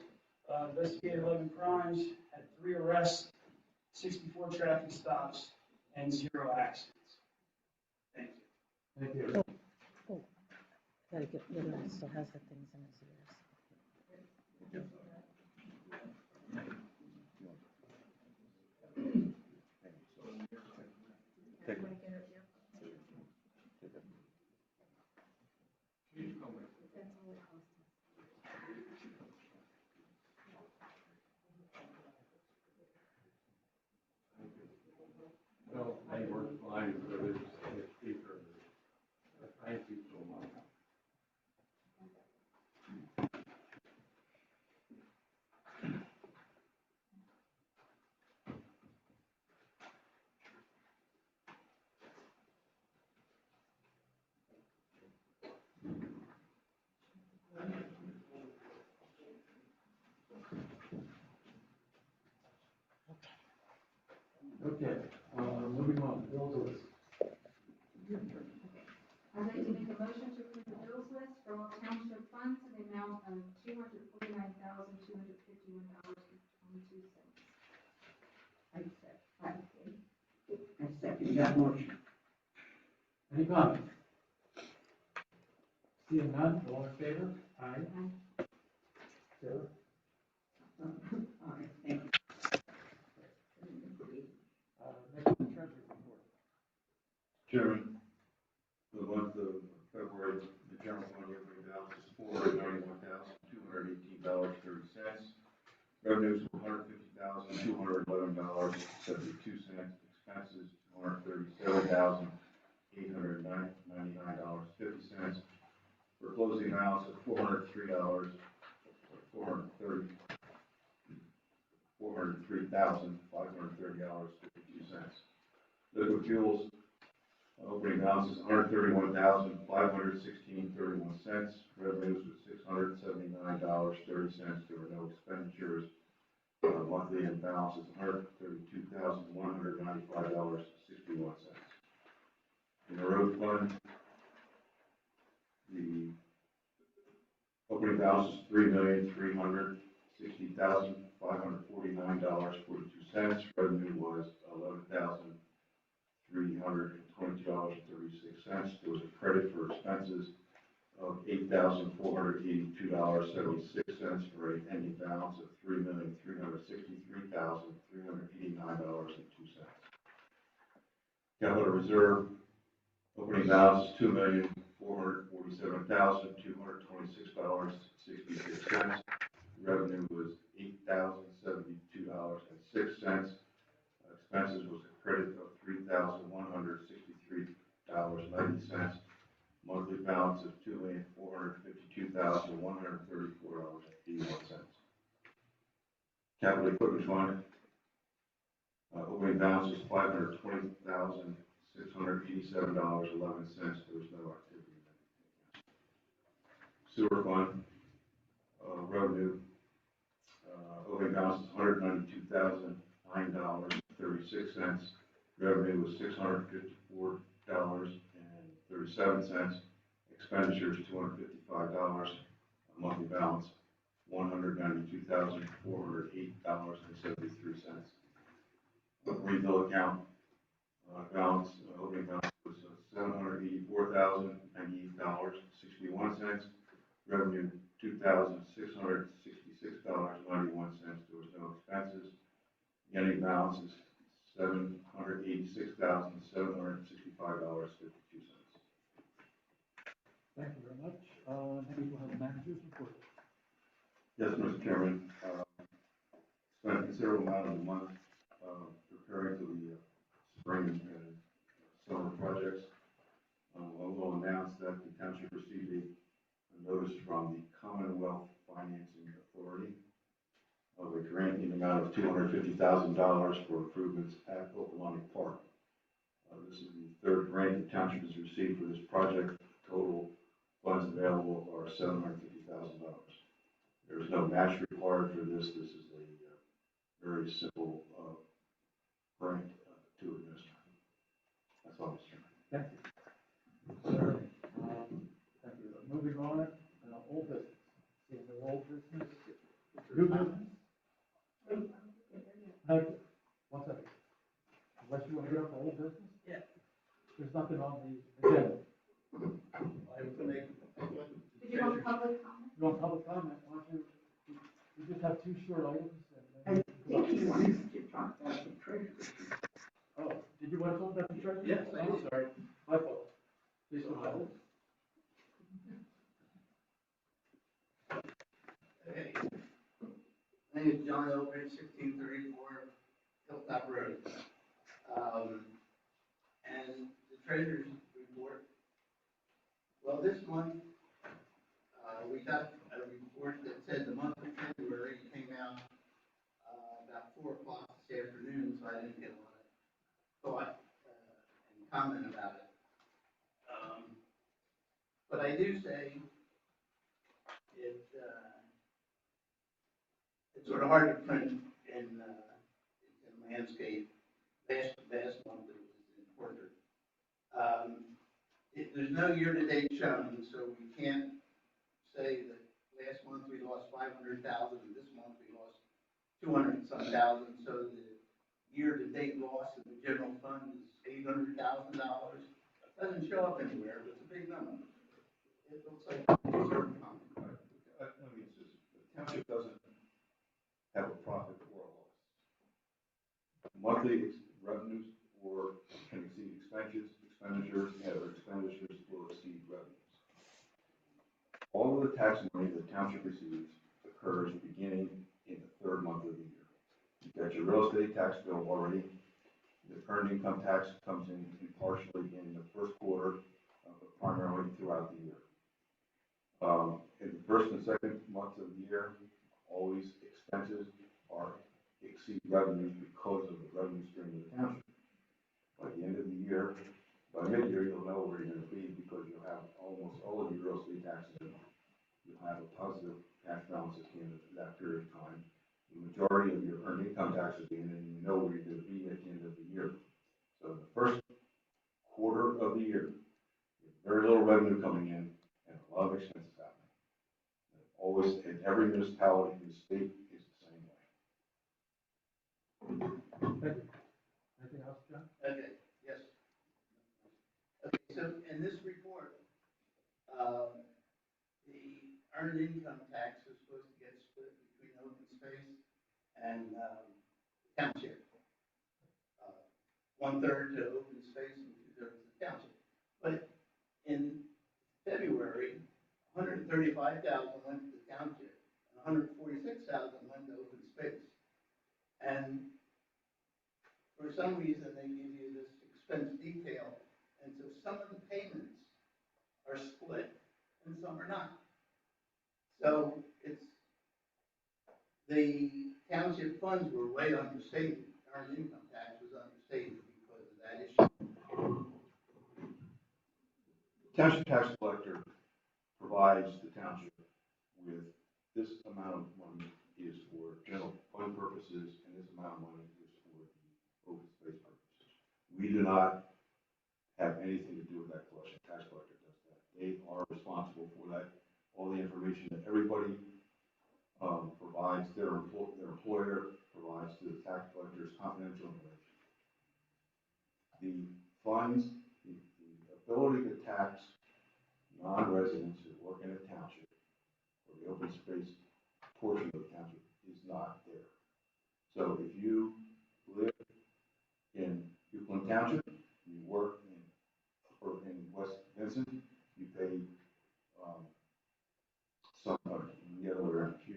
investigated 11 crimes, had 3 arrests, 64 traffic stops, and 0 accidents. Thank you. Thank you. Gotta get rid of it, still has the things in his ears. No, I work fine, so it's cheaper. Thank you so much. Okay, moving on, bills list. I'd like to make a motion to approve the bills list for all township funds in the amount of $249,251.22. I second that motion. Any comments? Seeing none, all in favor? Aye. Sarah? All right, thank you. Next, the treasurer's report. Chairman, for the month of February, the general fund opening balance is $491,218.30. Revenues were $150,211.72. Expenses, $137,899.50. For closing balance of $403,530.52. Liquid fuels, opening balance is $131,516.31. Revenues was $679.30. There were no expenditures. Monthly end balance is $132,195.61. In the road fund, the opening balance is $3,360,549.42. Revenue was $11,322.36. There was a credit for expenses of $8,482.76 for an ending balance of $3,363,389.02. Capital reserve, opening balance is $2,447,226.66. Revenue was $8,072.06. Expenses was a credit of $3,163.90. Monthly balance of $2,452,134.81. Capital equipment fund, opening balance was $520,687.11. There was no activity in that. Sewer fund, revenue, opening balance is $192,009.36. Revenue was $654.37. Expenditures $255. Monthly balance $192,408.73. Refill account balance, opening balance was $784,098.61. expense. Revenue, $2,666.91. There was no expenses. The ending balance is $786,765.52. Thank you very much. Maybe we'll have a manager's report. Yes, Mr. Chairman, spent a considerable amount of the month preparing for the spring and summer projects. I will announce that the township received a notice from the Commonwealth Financing Authority of a grant in the amount of $250,000 for improvements at Okalani Park. This is the third grant the township has received for this project. Total funds available are $750,000. There is no match required for this. This is a very simple grant to administer. That's all, Mr. Chairman. Thank you. Sir, thank you. Moving on, old business. See, no old business. New business? No, one second. Unless you want to get up to old business? Yeah. There's nothing on the agenda. I was gonna make. Did you want public comment? You want public comment? Why don't you, we just have two short items. I think he wants to talk about the treasury. Oh, did you want to talk about the treasury? Yes, I I'm did. sorry. My fault. Please go ahead. Okay. My name is John Elbridge, 1634 Hilltop Road. And the treasurer's report. Well, this month, we got a report that said the month of February came out about 4 o'clock this afternoon, so I didn't get a lot of thought and comment about it. But I do say it's sort of hard to print in landscape. Last month it was in portrait. There's no year-to-date shown, so we can't say that last month we lost 500,000 and this month we lost 200 and some thousand. So the year-to-date loss of the general fund is $800,000. Doesn't show up anywhere, but it's a big number. It looks like a certain comment. The township doesn't have a profit or a loss. Monthly revenues can exceed expenditures, and other expenditures will exceed revenues. All of the tax money the township receives occurs beginning in the third month of the year. You've got your real estate tax bill already. The earned income tax comes in partially in the first quarter, but primarily throughout the year. In the first and second months of the year, always expenses exceed revenues because of the revenue stream of the township. By the end of the year, by mid-year, you'll know where you're going to be because you'll have almost all of your real estate taxes in. You'll have a positive cash balance at the end of that period of time. The majority of your earned income taxes in, and you know where you're going to be at the end of the year. So the first quarter of the year, very little revenue coming in and a lot of expenses happening. Always, in every municipality in the state is the same way. Thank you. Anything else, John? Okay, yes. Okay, so in this report, the earned income tax is supposed to get split between open space and township. 1/3 to open space and 2/3 to township. But in February, 135,000 went to the township and 146,000 went to open space. And for some reason, they give you this expense detail, and so some of the payments are split and some are not. So it's the township funds were way understated. Earned income tax was understated because of that issue. The township tax collector provides the township with this amount of money is for general fund purposes, and this amount of money is for the open space purposes. We do not have anything to do with that collection. Tax collector does that. They are responsible for that. All the information that everybody provides, their employer provides to the tax collectors, confidential information. The funds, the ability to tax non-residents who work in a township, or the open space portion of the township is not there. So if you live in Euclid Township, you work in West Vincent, you pay, the other way around, if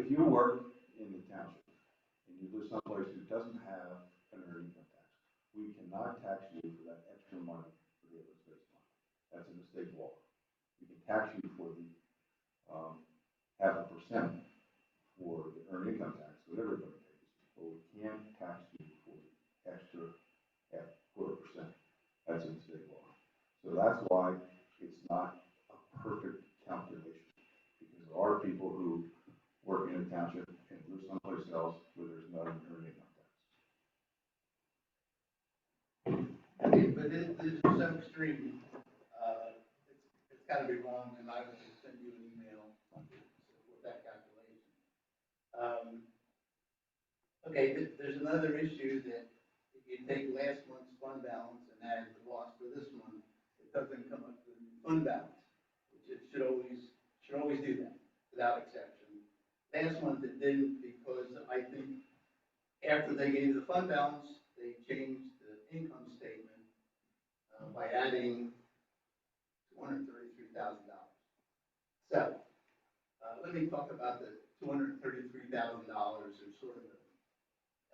you work in the township and you live someplace who doesn't have an earned income tax, we cannot tax you for that extra money for the open space fund. That's in the state law. We can tax you for the, 0.5% for the earned income tax, what everybody pays, but we can't tax you for the extra 0.25%. That's in state law. So that's why it's not a perfect calculation, because there are people who work in a township and live someplace else where there's not an earned income tax. Okay, but this is so extreme, it's gotta be wrong, and I will just send you an email with that calculation. Okay, there's another issue that if you take last month's fund balance and add the loss for this month, it doesn't come up to the new fund balance, which it should always do that, without exception. Last month it didn't, because I think after they gave the fund balance, they changed the income statement by adding $233,000. So, let me talk about the $233,000. There's sort of an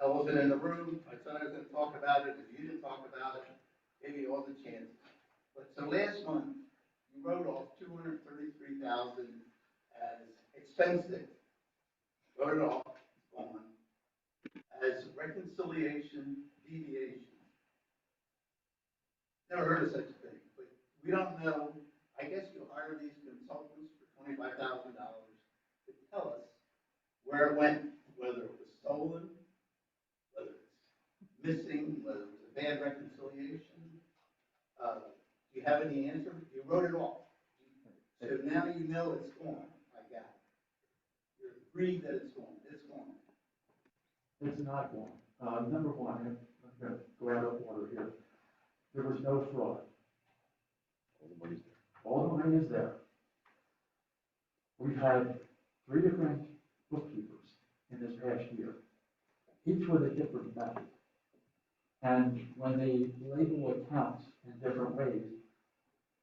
elephant in the room. I said I was going to talk about it. If you didn't talk about it, give you all the chance. But so last month, you wrote off $233,000 as expensive. Wrote it off, gone, as reconciliation deviation. Never heard of such a thing, but we don't know. I guess you hire these consultants for $25,000 to tell us where it went, whether it was stolen, whether it's missing, whether it was a bad reconciliation. Do you have any answer? You wrote it off. So now you know it's gone. I got it. You're agreed that it's gone. It's gone. It's not one. Number one, and I'm going to go out of order here. There was no fraud. All the money's there. All the money is there. We've had 3 different bookkeepers in this past year, each with a different method. And when they label accounts in different ways,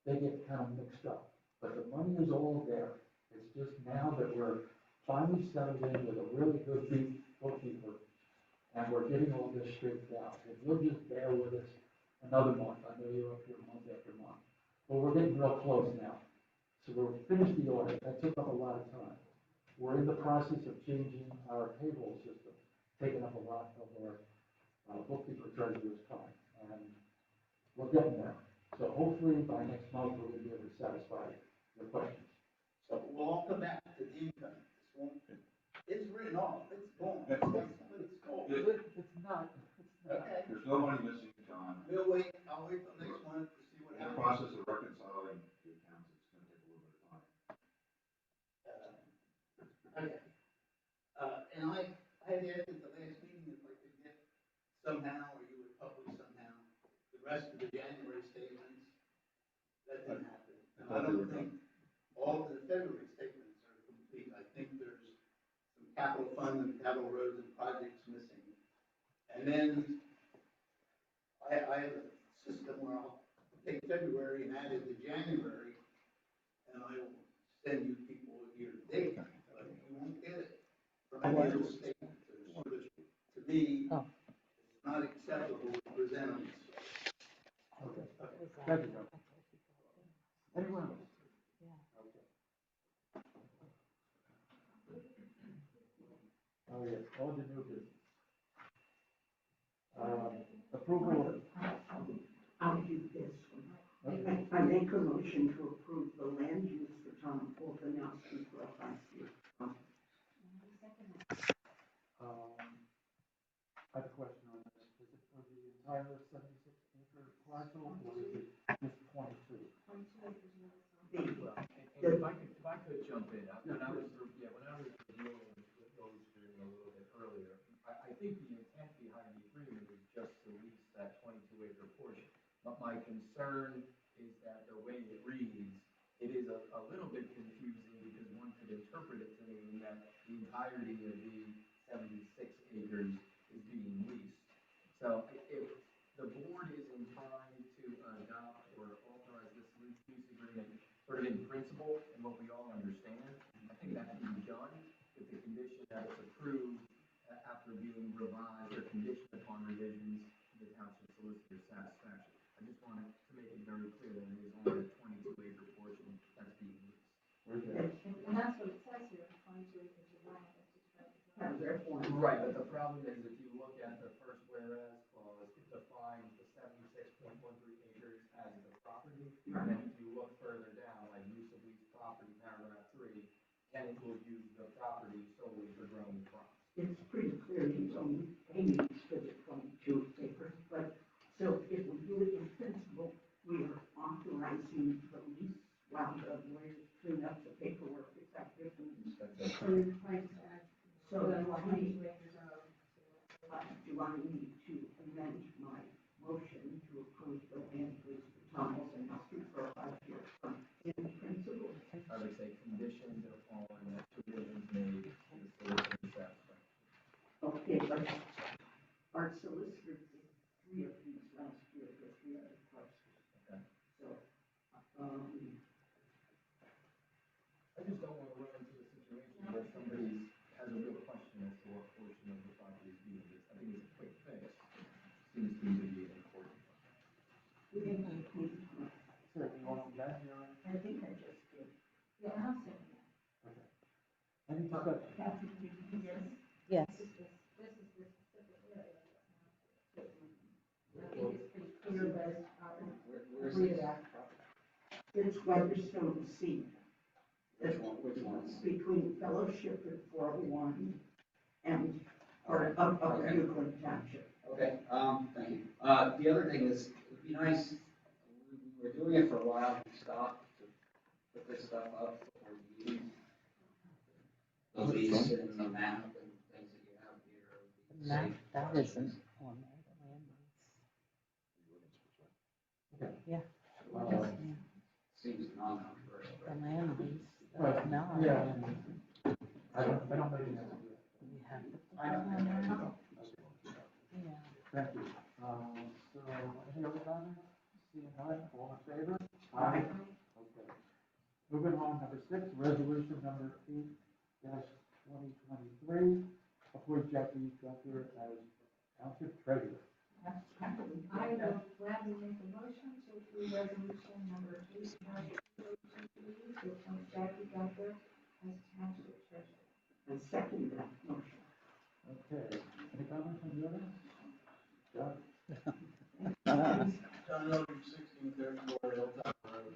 they get kind of mixed up. But the money is all there. It's just now that we're finally settled in with a really good bookkeeper, and we're getting all this straightened out. If you'll just bear with us another month, I know you're up here month after month, but we're getting real close now. So we'll finish the audit. That took up a lot of time. We're in the process of changing our payroll system, taking up a lot of our bookkeeper treasurer's time, and we're getting there. So hopefully by next month, we're going to be able to satisfy your questions. So we'll all come back to the income. It's written off. It's gone. It's gone. It's not. Okay. There's no money missing, John. We'll wait. I'll wait till next month to see what In the happens. process of reconciling the accounts, it's going to take a little bit of time. Okay. And I had asked at the last meeting if I could get somehow, or you would publish somehow, the rest of the January statements. That didn't happen. And I don't think all of the February statements are complete. I think there's some capital fund and capital roads and projects missing. And then I have a system where I'll take February and add it to January, and I will send you people year to date, but you won't get it from any of the statements. To me, it's not acceptable to present them. Okay. Thank you, Joe. Anyone else? Okay. Oh, yes, all the new business. Approval of. I'll do this one. I make a motion to approve the land use for Tom Olbanowski for a 5-year. I have a question on this. Is it for the entire 76-acre parcel, or is it just 22? If I could jump in, when I was reviewing those a little bit earlier, I think the intent behind the agreement is just to lease that 22-acre portion. But my concern is that the way it reads, it is a little bit confusing because one could interpret it to mean that the entirety of the 76 acres is being leased. So if the board is inclined to adopt or authorize this lease agreement sort of in principle and what we all understand, I think that can be done with the condition that it's approved after being revised or conditioned upon revisions to the township solicitor's satisfaction. I just wanted to make it very clear that it is only a 22-acre portion that's being leased. And that's what it says here, 22 acres of land as described. Paragraph one. Right, but the problem is if you look at the first whereas clause, it defines the 76.13 acres as the property. And then if you look further down, like use of leased property, paragraph 3, tenant will use the property solely for growing crops. It's pretty clear he's only paying for the 22 acres, but so if we do it in principle, we are authorizing the lease while the lawyers clean up the paperwork. Is that different? So you're trying to add, So the do I 22 need, acres of. do I need to amend my motion to approve the land lease for Thomas and Husky for a 5-year term in principle? I would say conditioned upon provisions made to the solicitor's satisfaction. Okay, but our solicitor did 3 of these last year with 3 other questions. Okay. So, I just don't want to run into a situation where somebody has a real question as to what portion of the property is being leased. I think it's a quick fix. Seems to me to be an important one. So you want to amend your, I think I just did. Yeah, I'll second that. okay. Any discussion? Kathy, did you get it? Yes. This is the specific area. I think it's pretty clear, but Where's read it this? out. It's Weatherstone C. Which one, which one? It's between Fellowship and 401 and part of Okay. Euclid Township. Okay, thank you. The other thing is, it'd be nice, we were doing it for a while, we stopped to put this stuff up before the meeting. The lease and the map and things that you have here. That, that isn't on there, the land lease. Yeah. Uh, Seems non-controversial. The land lease, Right, that's not. yeah. I don't make it. We have to put it on there. Yeah. Thank you. So, any other comments? Seeing none, all in favor? Aye. Okay. Moving on, number 6, resolution number 8-2023, appoint Jackie Gunther as township treasurer. I will gladly make a motion to approve resolution number 8-2023 to appoint Jackie Gunther as township treasurer. And second that motion. Okay. Any comments from the audience? John? John Eldridge, 1634 Hilltop Road.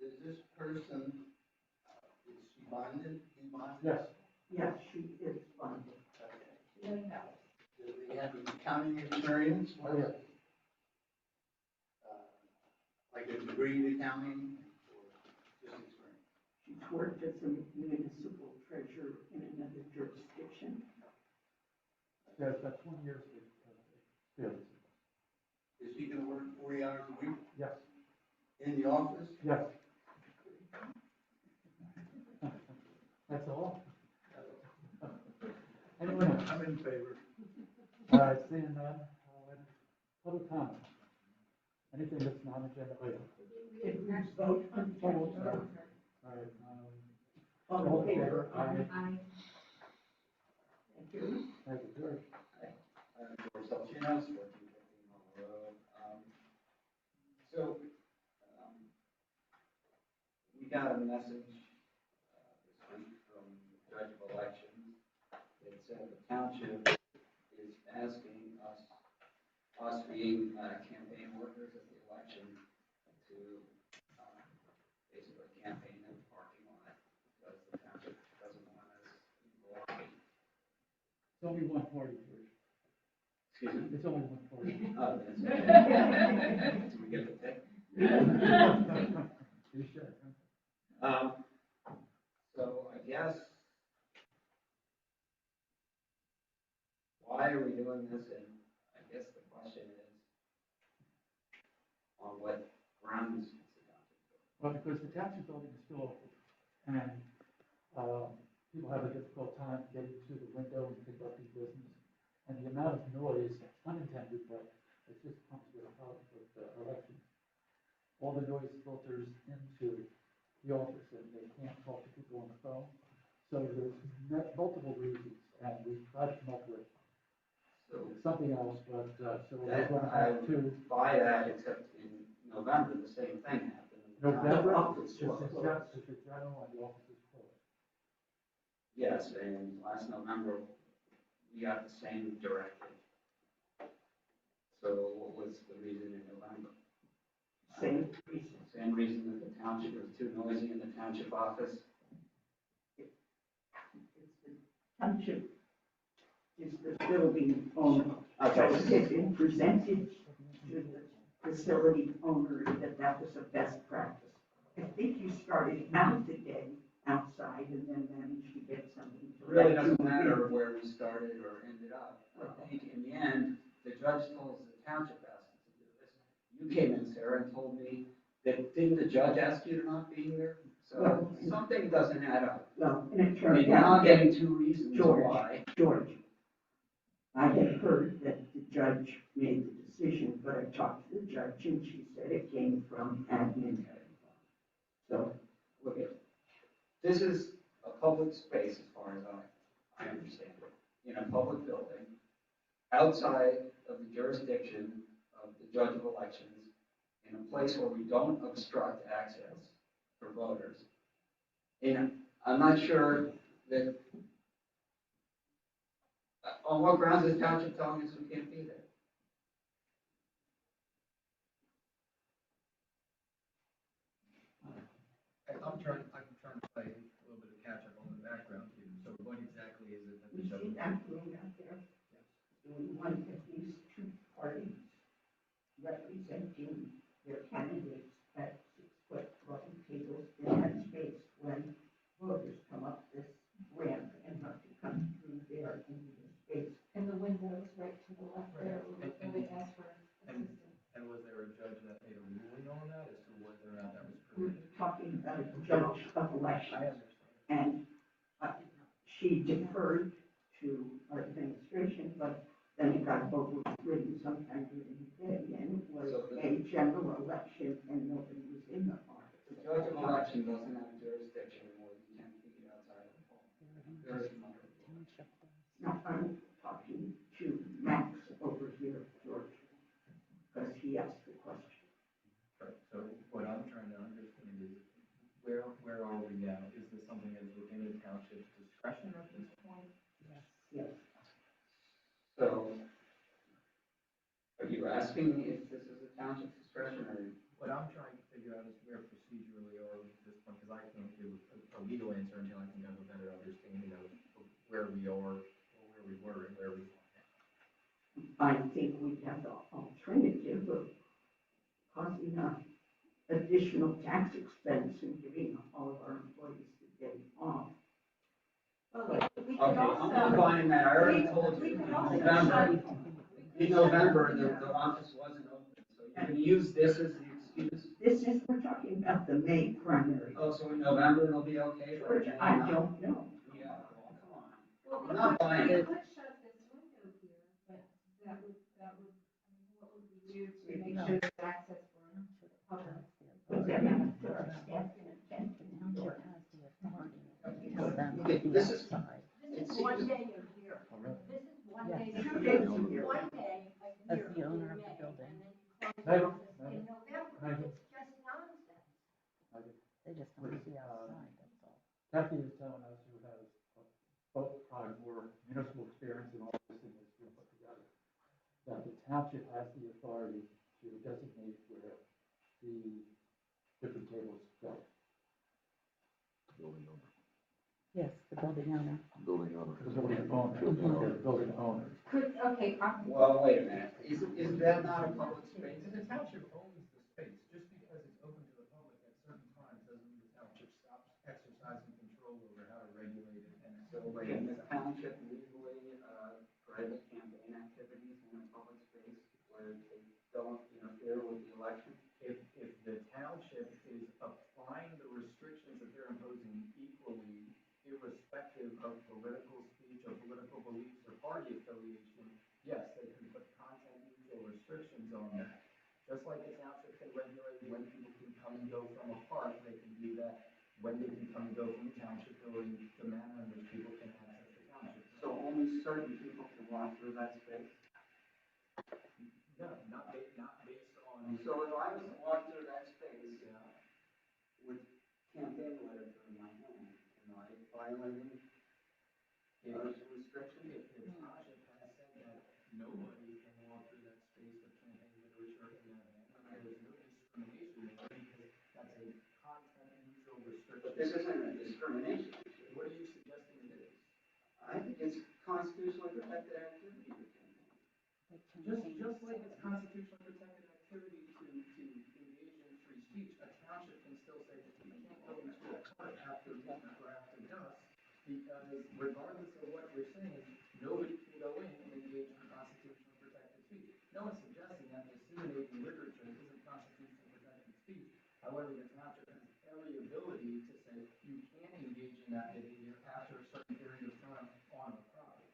Is this person, is she bonded? He's bonded? Yes. Yes, she is bonded. Okay. Do they have any accounting experience? Oh, yeah. Like a degree in accounting or just experience? She's worked as a municipal treasurer in another jurisdiction. Yes, that's 20 years of experience. Is she gonna work 40 hours a week Yes. in the office? Yes. That's all? Anyone else? I'm in favor. All right, seeing none, public comment. Anything that's non-agenda item? Did we vote on Oh, sorry. All right, all in favor? Aye. Thank you. Thank you, George. George Salchinos, 1415 Hall Road. So, we got a message this week from the Judge of Elections that said the township is asking us being campaign workers at the election, to basically campaign in the parking lot because the township doesn't want us involved. It's only one party, George. Excuse me? It's only one party. Oh, that's okay. Do we get the pick? You should. So I guess, why are we doing this? And I guess the question is, on what grounds Well, because the township building is still open, and, people have a difficult time getting to the window and conducting business. And the amount of noise, unintended, but it just comes with a problem with elections. All the noise filters into the office, and they can't talk to people on the phone. So there's multiple reasons, and we tried to come up with something else, but, so we're going to have to. Buy that, except in November, the same thing happened. November, Office it's was closed. a general, and the office is closed. Yes, and last November, we got the same directive. So what was the reason in November? Same reason. Same reason that the township was too noisy in the township office? It's the township is the building owner. So it had been presented to the facility owner that that was a best practice. I think you started out the day outside and then managed to get something. It really doesn't matter where we started or ended up. I think in the end, the judge told us the township asked us to do this. You came in, Sarah, and told me that, didn't the judge ask you to not be here? So something doesn't add up. Well, and it I turned mean, out. now I'm getting two reasons George, why. George, I had heard that the judge made the decision, but I talked to the judge and she said it came from admin. So, Look at, this is a public space as far as I understand it, in a public building, outside of the jurisdiction of the judge of elections, in a place where we don't obstruct access for voters. And I'm not sure that, on what grounds is township telling us we can't be there? I'm trying to play a little bit of catch up on the background here. So what exactly is it that the you judge? see that room out there? We want at least two parties representing their candidates at 6-foot round tables in that space when voters come up this ramp and have to come through there into the space. And the window is right to the left there, where they ask for assistance. And was there a judge that made a ruling on that as to whether or not that was We're permitted? talking about a judge of elections. And she deferred to our administration, but then it got overridden sometime during the day, and it was a general election, and nobody was in the office. The judge of election doesn't have jurisdiction more than 10 feet outside of the hall. There is none. Now, I'm talking to Max over here, George, because he asked the question. Right, so what I'm trying to understand is, where are we now? Is this something that's within the township's discretion at this point? Yes. So, are you asking if this is a township discretion or? What I'm trying to figure out is where procedurally are we at this point, because I can't give a legal answer until I can have a better understanding of where we are, or where we were, and where we are now. I think we have the alternative of causing additional tax expense and giving all of our employees the day off. Well, we Okay, could I'm also. combining that, I already told We you, could also in November, the office wasn't open, so you're gonna use this as the excuse? This is, we're talking about the May primary. Oh, so in November it'll be okay? George, I don't know. Yeah, well, come on. Well, I'm not buying we it. could shut this window here, but that would, I mean, what would we do to make sure there's access for the public? But then we have to put our staff in attention. This is. This is one day a year. This is one day, Yes. 2 days a year. one day a As year the owner in of the May, building. and then you close the office in November. Megan. It's just nonsense. They just want to see outside, that's all. Kathy is telling us, who has both probably more municipal experience in all this thing that's being put together, that the township has the authority to designate where the different tables go. Building owner. Yes, the building owner. Building owner. The building owner, the building owners. Could, okay, Well, wait a minute, is that not a public space? And the township owns the space, just because it's open to the public at certain times doesn't mean the township stops exercising control over how to regulate it. And So can the township legally prohibit campaign activities in a public space where they don't interfere with the election? if the township is a Just like the township can regulate when people can come and go from a park, they can do that when they can come and go from the township, or in the manner in which people can access the township. So only certain people can walk through that space? No, not based on. So if I was to walk through that space, Yeah. with campaign letters in my hand, am I violating restriction? If the township has said that nobody can walk through that space with campaign literature in their hand, and there's no discrimination there, because that's a content neutral restriction. But this isn't a discrimination issue. What are you suggesting it is? I think it's constitutionally protected activity for campaign. Just like it's constitutionally protected activity to engage in free speech, a township can still say that you can't go into a park after midnight or after dusk, because regardless of what you're saying, nobody can go in and engage in constitutionally protected speech. No one's suggesting that disseminating literature isn't constitutionally protected speech. However, the township has every ability to say you can engage in that behavior after a certain period of time on a property.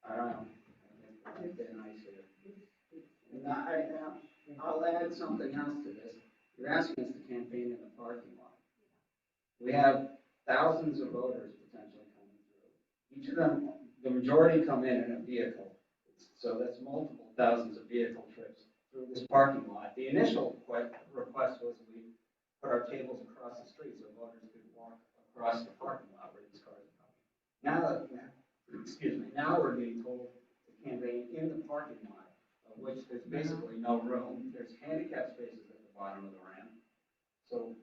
I don't know. I think they're nice here. And I'll add something else to this. You're asking us to campaign in the parking lot. We have thousands of voters potentially coming through. Each of them, the majority come in a vehicle. So that's multiple thousands of vehicle trips through this parking lot. The initial request was we put our tables across the street so voters could walk across the parking lot where these cars are coming. Now we're being told to campaign in the parking lot, of which there's basically no room. There's handicap spaces at the bottom of the ramp. So,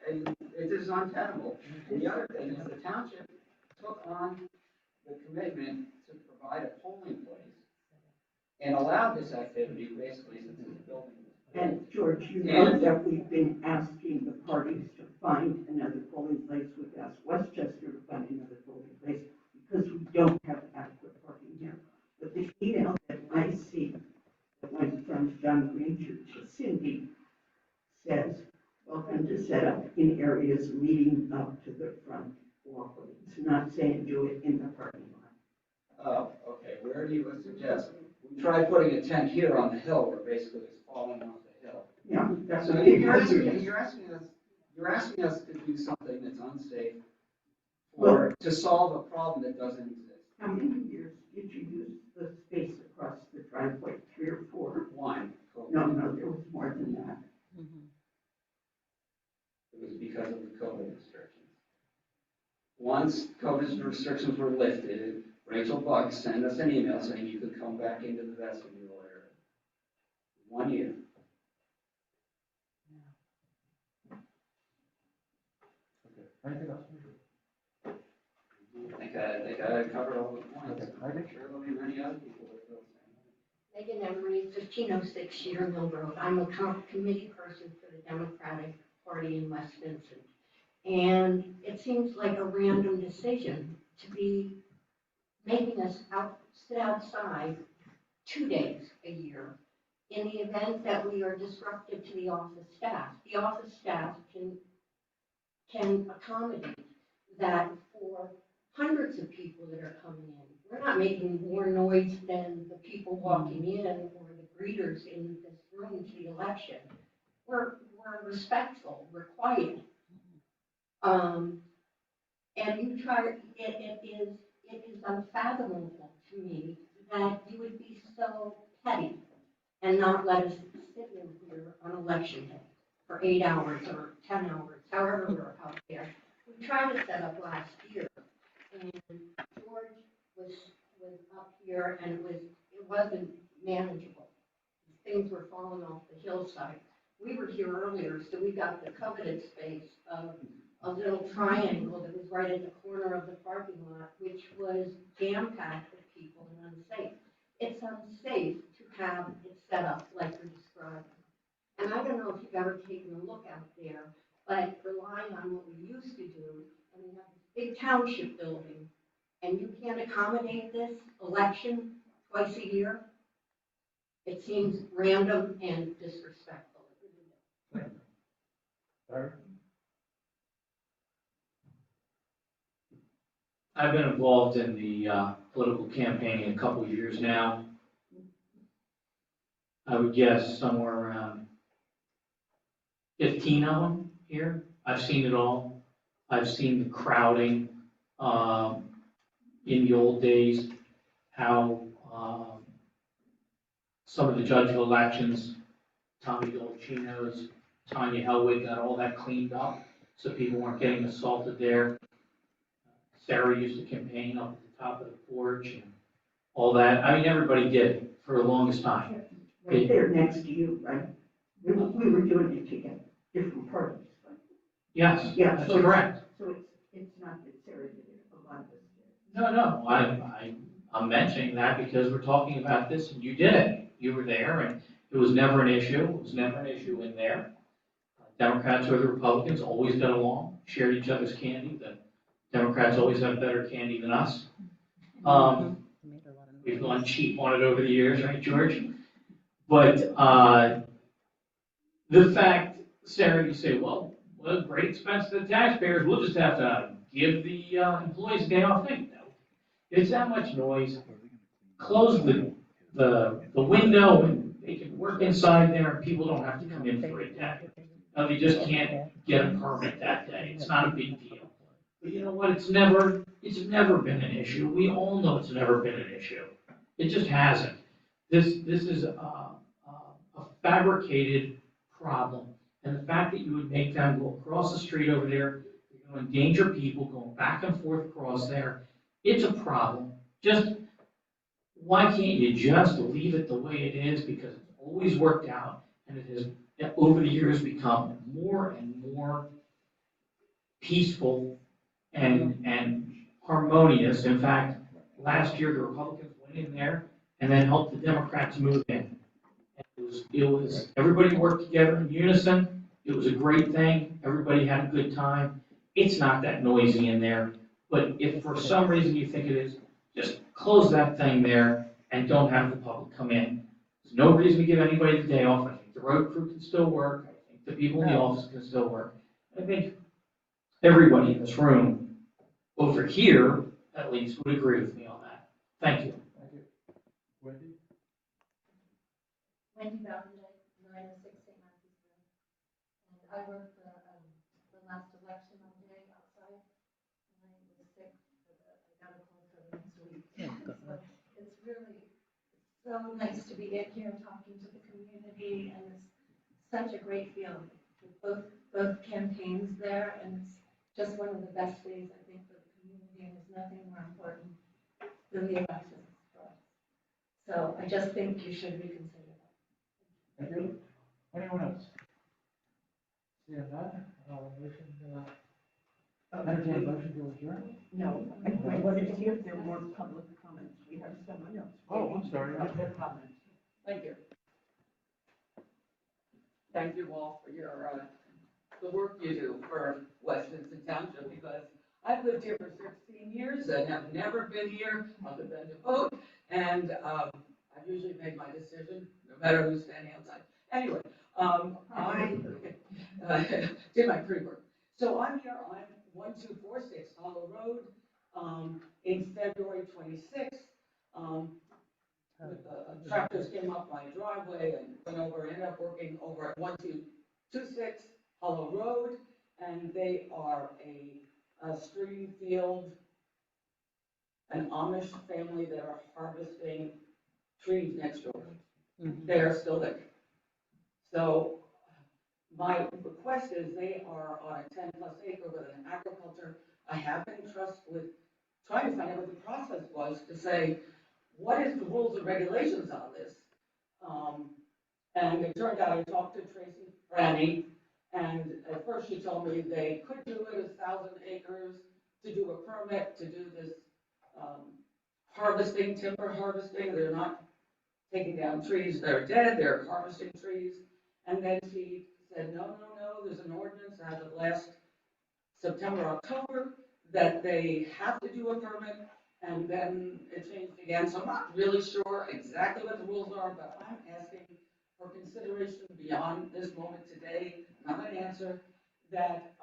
and it is untenable. And the other thing is the township took on the commitment to provide a polling place and allowed this activity basically since this building was built. And George, you know that we've been asking the parties to find another polling place. We've asked Westchester to find another polling place because we don't have adequate parking here. But the email that I see that went from John Granger to Cindy says, welcome to set up in areas leading up to the front walkway. It's not saying do it in the parking lot. Oh, okay. Where do you suggest? We tried putting a tent here on the hill where basically it's falling off the hill. Yeah, that's So what you're asking us to do something that's unsafe to solve a problem that doesn't exist. How many years did you use the space across the driveway? 3 or 4? 1. No, there was more than that. It was because of the COVID restrictions. Once COVID restrictions were lifted, Rachel Buck sent us an email saying you could come back into the vestibule area. 1 year. Okay, anything else? I think I covered all the points. I'm sure there'll be many other people that feel the same. Megan Emery, 1506 Sheer Mill Road. I'm a committee person for the Democratic Party in West Vincent. And it seems like a random decision to be making us sit outside 2 days a year in the event that we are disruptive to the office staff. The office staff can accommodate that for hundreds of people that are coming in. We're not making more noise than the people walking in or the greeters in this room to the election. We're respectful, we're quiet. And you try, it is unfathomable to me that you would be so petty and not let us sit in here on election day for 8 hours or 10 hours, however we're out there. We tried to set up last year, and George was up here, and it wasn't manageable. Things were falling off the hillside. We were here earlier, so we got the coveted space of a little triangle that was right in the corner of the parking lot, which was jam-packed with people and unsafe. It's unsafe to have it set up like you're describing. And I don't know if you've ever taken a look out there, but relying on what we used to do, and we have this big township building, and you can't accommodate this election twice a year, it seems random and disrespectful. Larry? I've been involved in the political campaigning a couple of years now. I would guess somewhere around 15 of them here. I've seen it all. I've seen the crowding in the old days, how some of the judge of elections, Tommy Dolcino's, Tanya Helwig got all that cleaned up so people weren't getting assaulted there. Sarah used to campaign up at the top of the porch and all that. I mean, everybody did it for the longest time. Right there next to you, right? We were doing it together, different parties, but. Yes, Yeah, that's so it's- correct. So it's not that Sarah did it, a lot of us did. No, I'm mentioning that because we're talking about this and you did it. You were there and it was never an issue. It was never an issue in there. Democrats or the Republicans always got along, shared each other's candy. The Democrats always have better candy than us. We've gone cheap on it over the years, right, George? But the fact, Sarah, you say, well, great expense to the taxpayers. We'll just have to give the employees a day off. No, it's that much noise. Close the window and they can work inside there and people don't have to come in for a day. They just can't get a permit that day. It's not a big deal. But you know what? It's never been an issue. We all know it's never been an issue. It just hasn't. This is a fabricated problem. And the fact that you would make them go across the street over there, you're going to endanger people going back and forth across there. It's a problem. Just, why can't you just leave it the way it is? Because it's always worked out and it has, over the years, become more and more peaceful and harmonious. In fact, last year, the Republicans went in there and then helped the Democrats move in. It was everybody worked together in unison. It was a great thing. Everybody had a good time. It's not that noisy in there. But if for some reason you think it is, just close that thing there and don't have the public come in. There's no reason to give anybody the day off. I think the road crew can still work. I think the people in the office can still work. I think everybody in this room over here, at least, would agree with me on that. Thank you. Thank you. Wendy? Wendy Boundaday, 906 St. Matthew's Road. And I worked the last election all day outside, and I was sick, but I got a cold for the next week. So it's really so nice to be in here talking to the community, and it's such a great feeling with both campaigns there, and it's just one of the best days, I think, for the community, and there's nothing more important than the elections for us. So I just think you should reconsider that. Thank you. Anyone else? Seeing none, motion, entertain motion to adjourn? No, I wanted to see if there were public comments. We have someone else. Oh, I'm sorry. Public comments. Thank you. Thank you all for your, the work you do for West Vincent Township, because I've lived here for 16 years and have never been here other than to vote. And I've usually made my decision, no matter who's standing outside. Anyway, I did my pre-work. So I'm here on 1246 Hollow Road in February 26th. Tractors came up my driveway and went over, ended up working over at 1226 Hollow Road, and they are a stream field, an Amish family that are harvesting trees next door. They are still there. So my request is they are on a 10+ acre with an agriculture. I have been trust with trying to find out what the process was to say, what is the rules and regulations on this? And it turned out I talked to Tracy Franny, and at first she told me they could do it 1,000 acres to do a permit to do this harvesting, timber harvesting. They're not taking down trees that are dead, they're harvesting trees. And then she said, no, there's an ordinance as of last September, October, that they have to do a permit. And then it changed again, so I'm not really sure exactly what the rules are, but I'm asking for consideration beyond this moment today, not an answer, that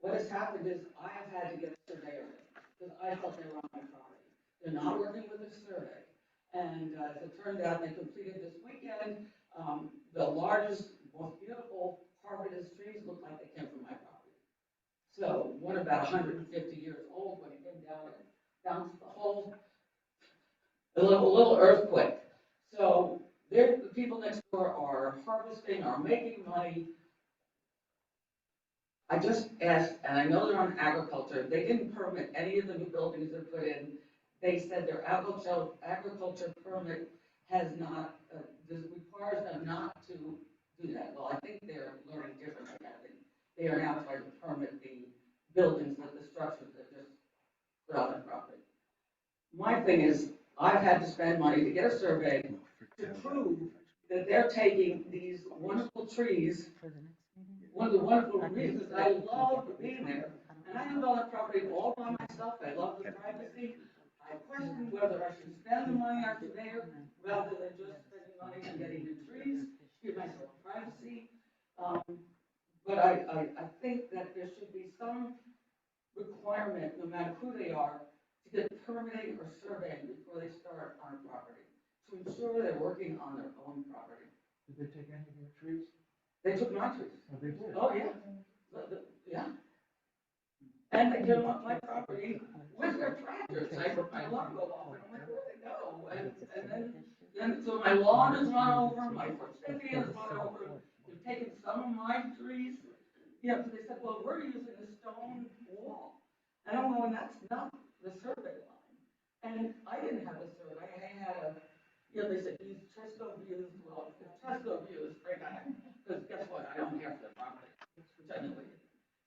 what has happened is I have had to get a surveyor. because I thought they were on my property. They're not working with the survey. And as it turned out, they completed this weekend, the largest, most beautiful harvest trees looked like they came from my property. So one about 150 years old, when it came down and bounced the whole, a little earthquake. So the people next door are harvesting, are making money. I just asked, and I know they're on agriculture, they didn't permit any of the new buildings they put in. They said their agriculture permit has not, requires them not to do that. Well, I think they're learning differently. I think they are now trying to permit the buildings, the structures that just put on their property. My thing is, I've had to spend money to get a survey to prove that they're taking these wonderful trees. One of the wonderful reasons I love being there, and I own all that property all by myself. I love the privacy. I question whether I should spend the money on surveyor rather than just spending money and getting new trees, give myself privacy. But I think that there should be some requirement, no matter who they are, to get permitting or surveying before they start on a property, to ensure they're working on their own property. Did they take any of your trees? They took my trees. Oh, they did? Oh, yeah. Yeah. And they came on my property with their tractors. I put my alarm go off, and I'm like, where'd they go? And then, so my lawn is run over, my forsythia is run over. They've taken some of my trees. Yeah, so they said, well, we're using a stone wall. And I'm going, that's not the survey line. And I didn't have a survey. I had a, they said, use Tresco views. Well, if Tresco views, because guess what? I don't have the property, which I know it is.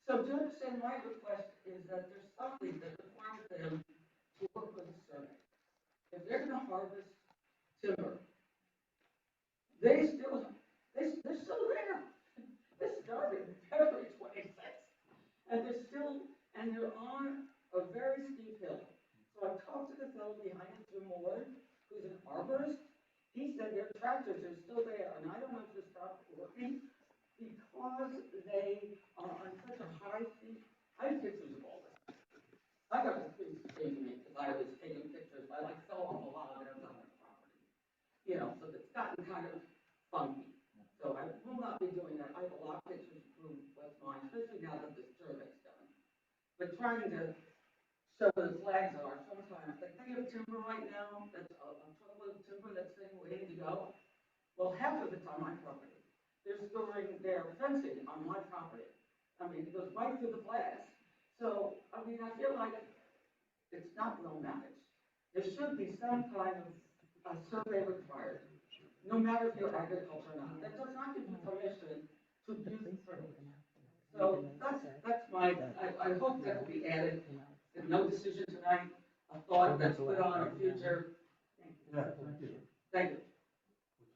So to understand, my request is that there's something that requires them to work with a survey. If they're going to harvest timber, they're still there. This started February 26th, and they're on a very steep hill. So I talked to the fellow behind it, Jim Ward, who's an arborist. He said their tractors are still there, and I don't know if they stopped working because they are on such a high steep. I have pictures of all this. I got the police came to me because I was taking pictures. I fell off a lot that was on my property. So it's gotten kind of funky. So I will not be doing that. I have a lot of pictures to prove what's mine, especially now that the survey's done. But trying to show where the flags are, sometimes, like they have timber right now, that's a truckload of timber that's sitting waiting to go. Well, half of it's on my property. They're storing their fencing on my property. I mean, it goes right through the flags. So, I mean, I feel like it's not well managed. There should be some kind of survey required, no matter if you're agriculture or not. That does not give you permission to use the privilege. So that's my, I hope that will be added. No decision tonight, a thought that's put on a future. Yeah, thank you. Thank you.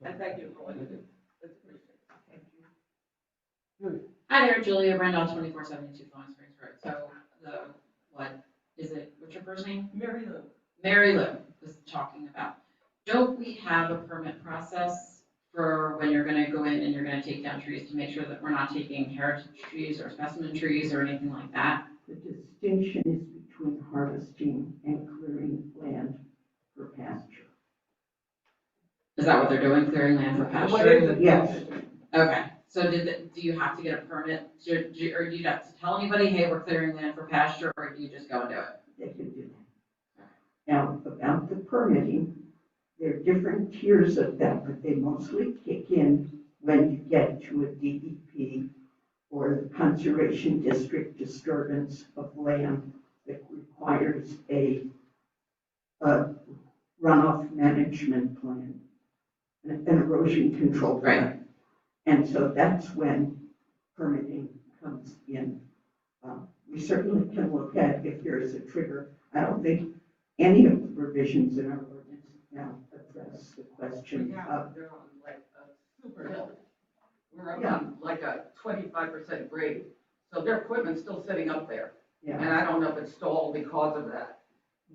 And thank you for what you do. It's appreciated. Thank you. Julia. Hi there, Julia Brendel, 2472 Flowing Springs Road. So what's your first name? Mary Lou. Mary Lou was talking about. Don't we have a permit process for when you're gonna go in and you're gonna take down trees to make sure that we're not taking heritage trees or specimen trees or anything like that? The distinction is between harvesting and clearing land for pasture. Is that what they're doing, clearing land for pasture? Yes. Okay, so do you have to get a permit, or do you have to tell anybody, hey, we're clearing land for pasture, or do you just go and do it? They can do that. Now, about the permitting, there are different tiers of that, but they mostly kick in when you get to a DEP or the Conservation District disturbance of land that requires a runoff management plan, an erosion control plan. Right. And so that's when permitting comes in. We certainly can look at if there is a trigger. I don't think any of the provisions in our ordinance now address the question of. They're on like a super hill. We're on like a 25% grade. So their equipment's still sitting up there. Yeah. And I don't know if it's stalled because of that.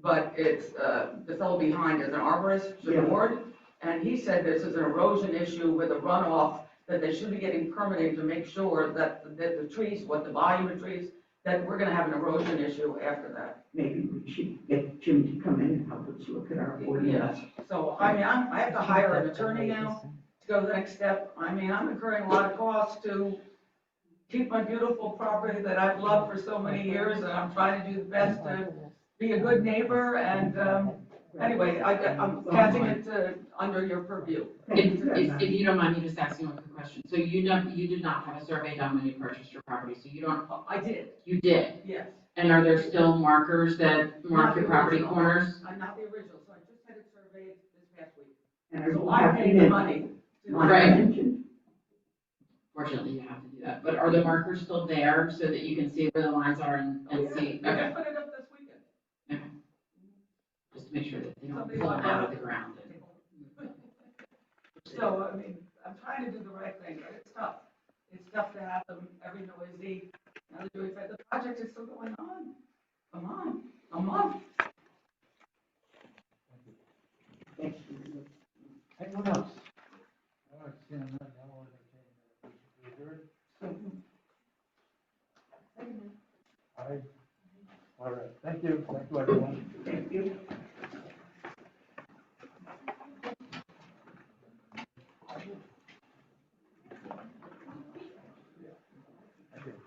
But it's, the fellow behind is an arborist, Jim Ward, and he said this is an erosion issue with a runoff, that they should be getting permitting to make sure that the trees, what the volume of trees that we're gonna have an erosion issue after that. Maybe we should get Jim to come in and help us look at our ordinance. So, I mean, I have to hire an attorney now to go the next step. I mean, I'm incurring a lot of costs to keep my beautiful property that I've loved for so many years, and I'm trying to do the best to be a good neighbor, and, anyway, I'm passing it under your purview. If you don't mind me just asking one quick question, so you did not have a survey done when you purchased your property, so you don't, I did, you did? yes. And are there still markers that mark your property corners? Not the original, so I just had it surveyed this past week. So I paid the money. Right. Fortunately, you have to do that, but are the markers still there so that you can see where the lines are and see? I Okay. just put it up this weekend. Okay. Just to make sure that they don't pull them out of the ground. So, I mean, I'm trying to do the right thing, but it's tough. It's tough to have them every noisy, now they're doing, the project is still going on. Come on, a month. Anyone else? All right, seeing none, now we'll entertain the motion to adjourn. Aye. All right, thank you everyone. Thank you.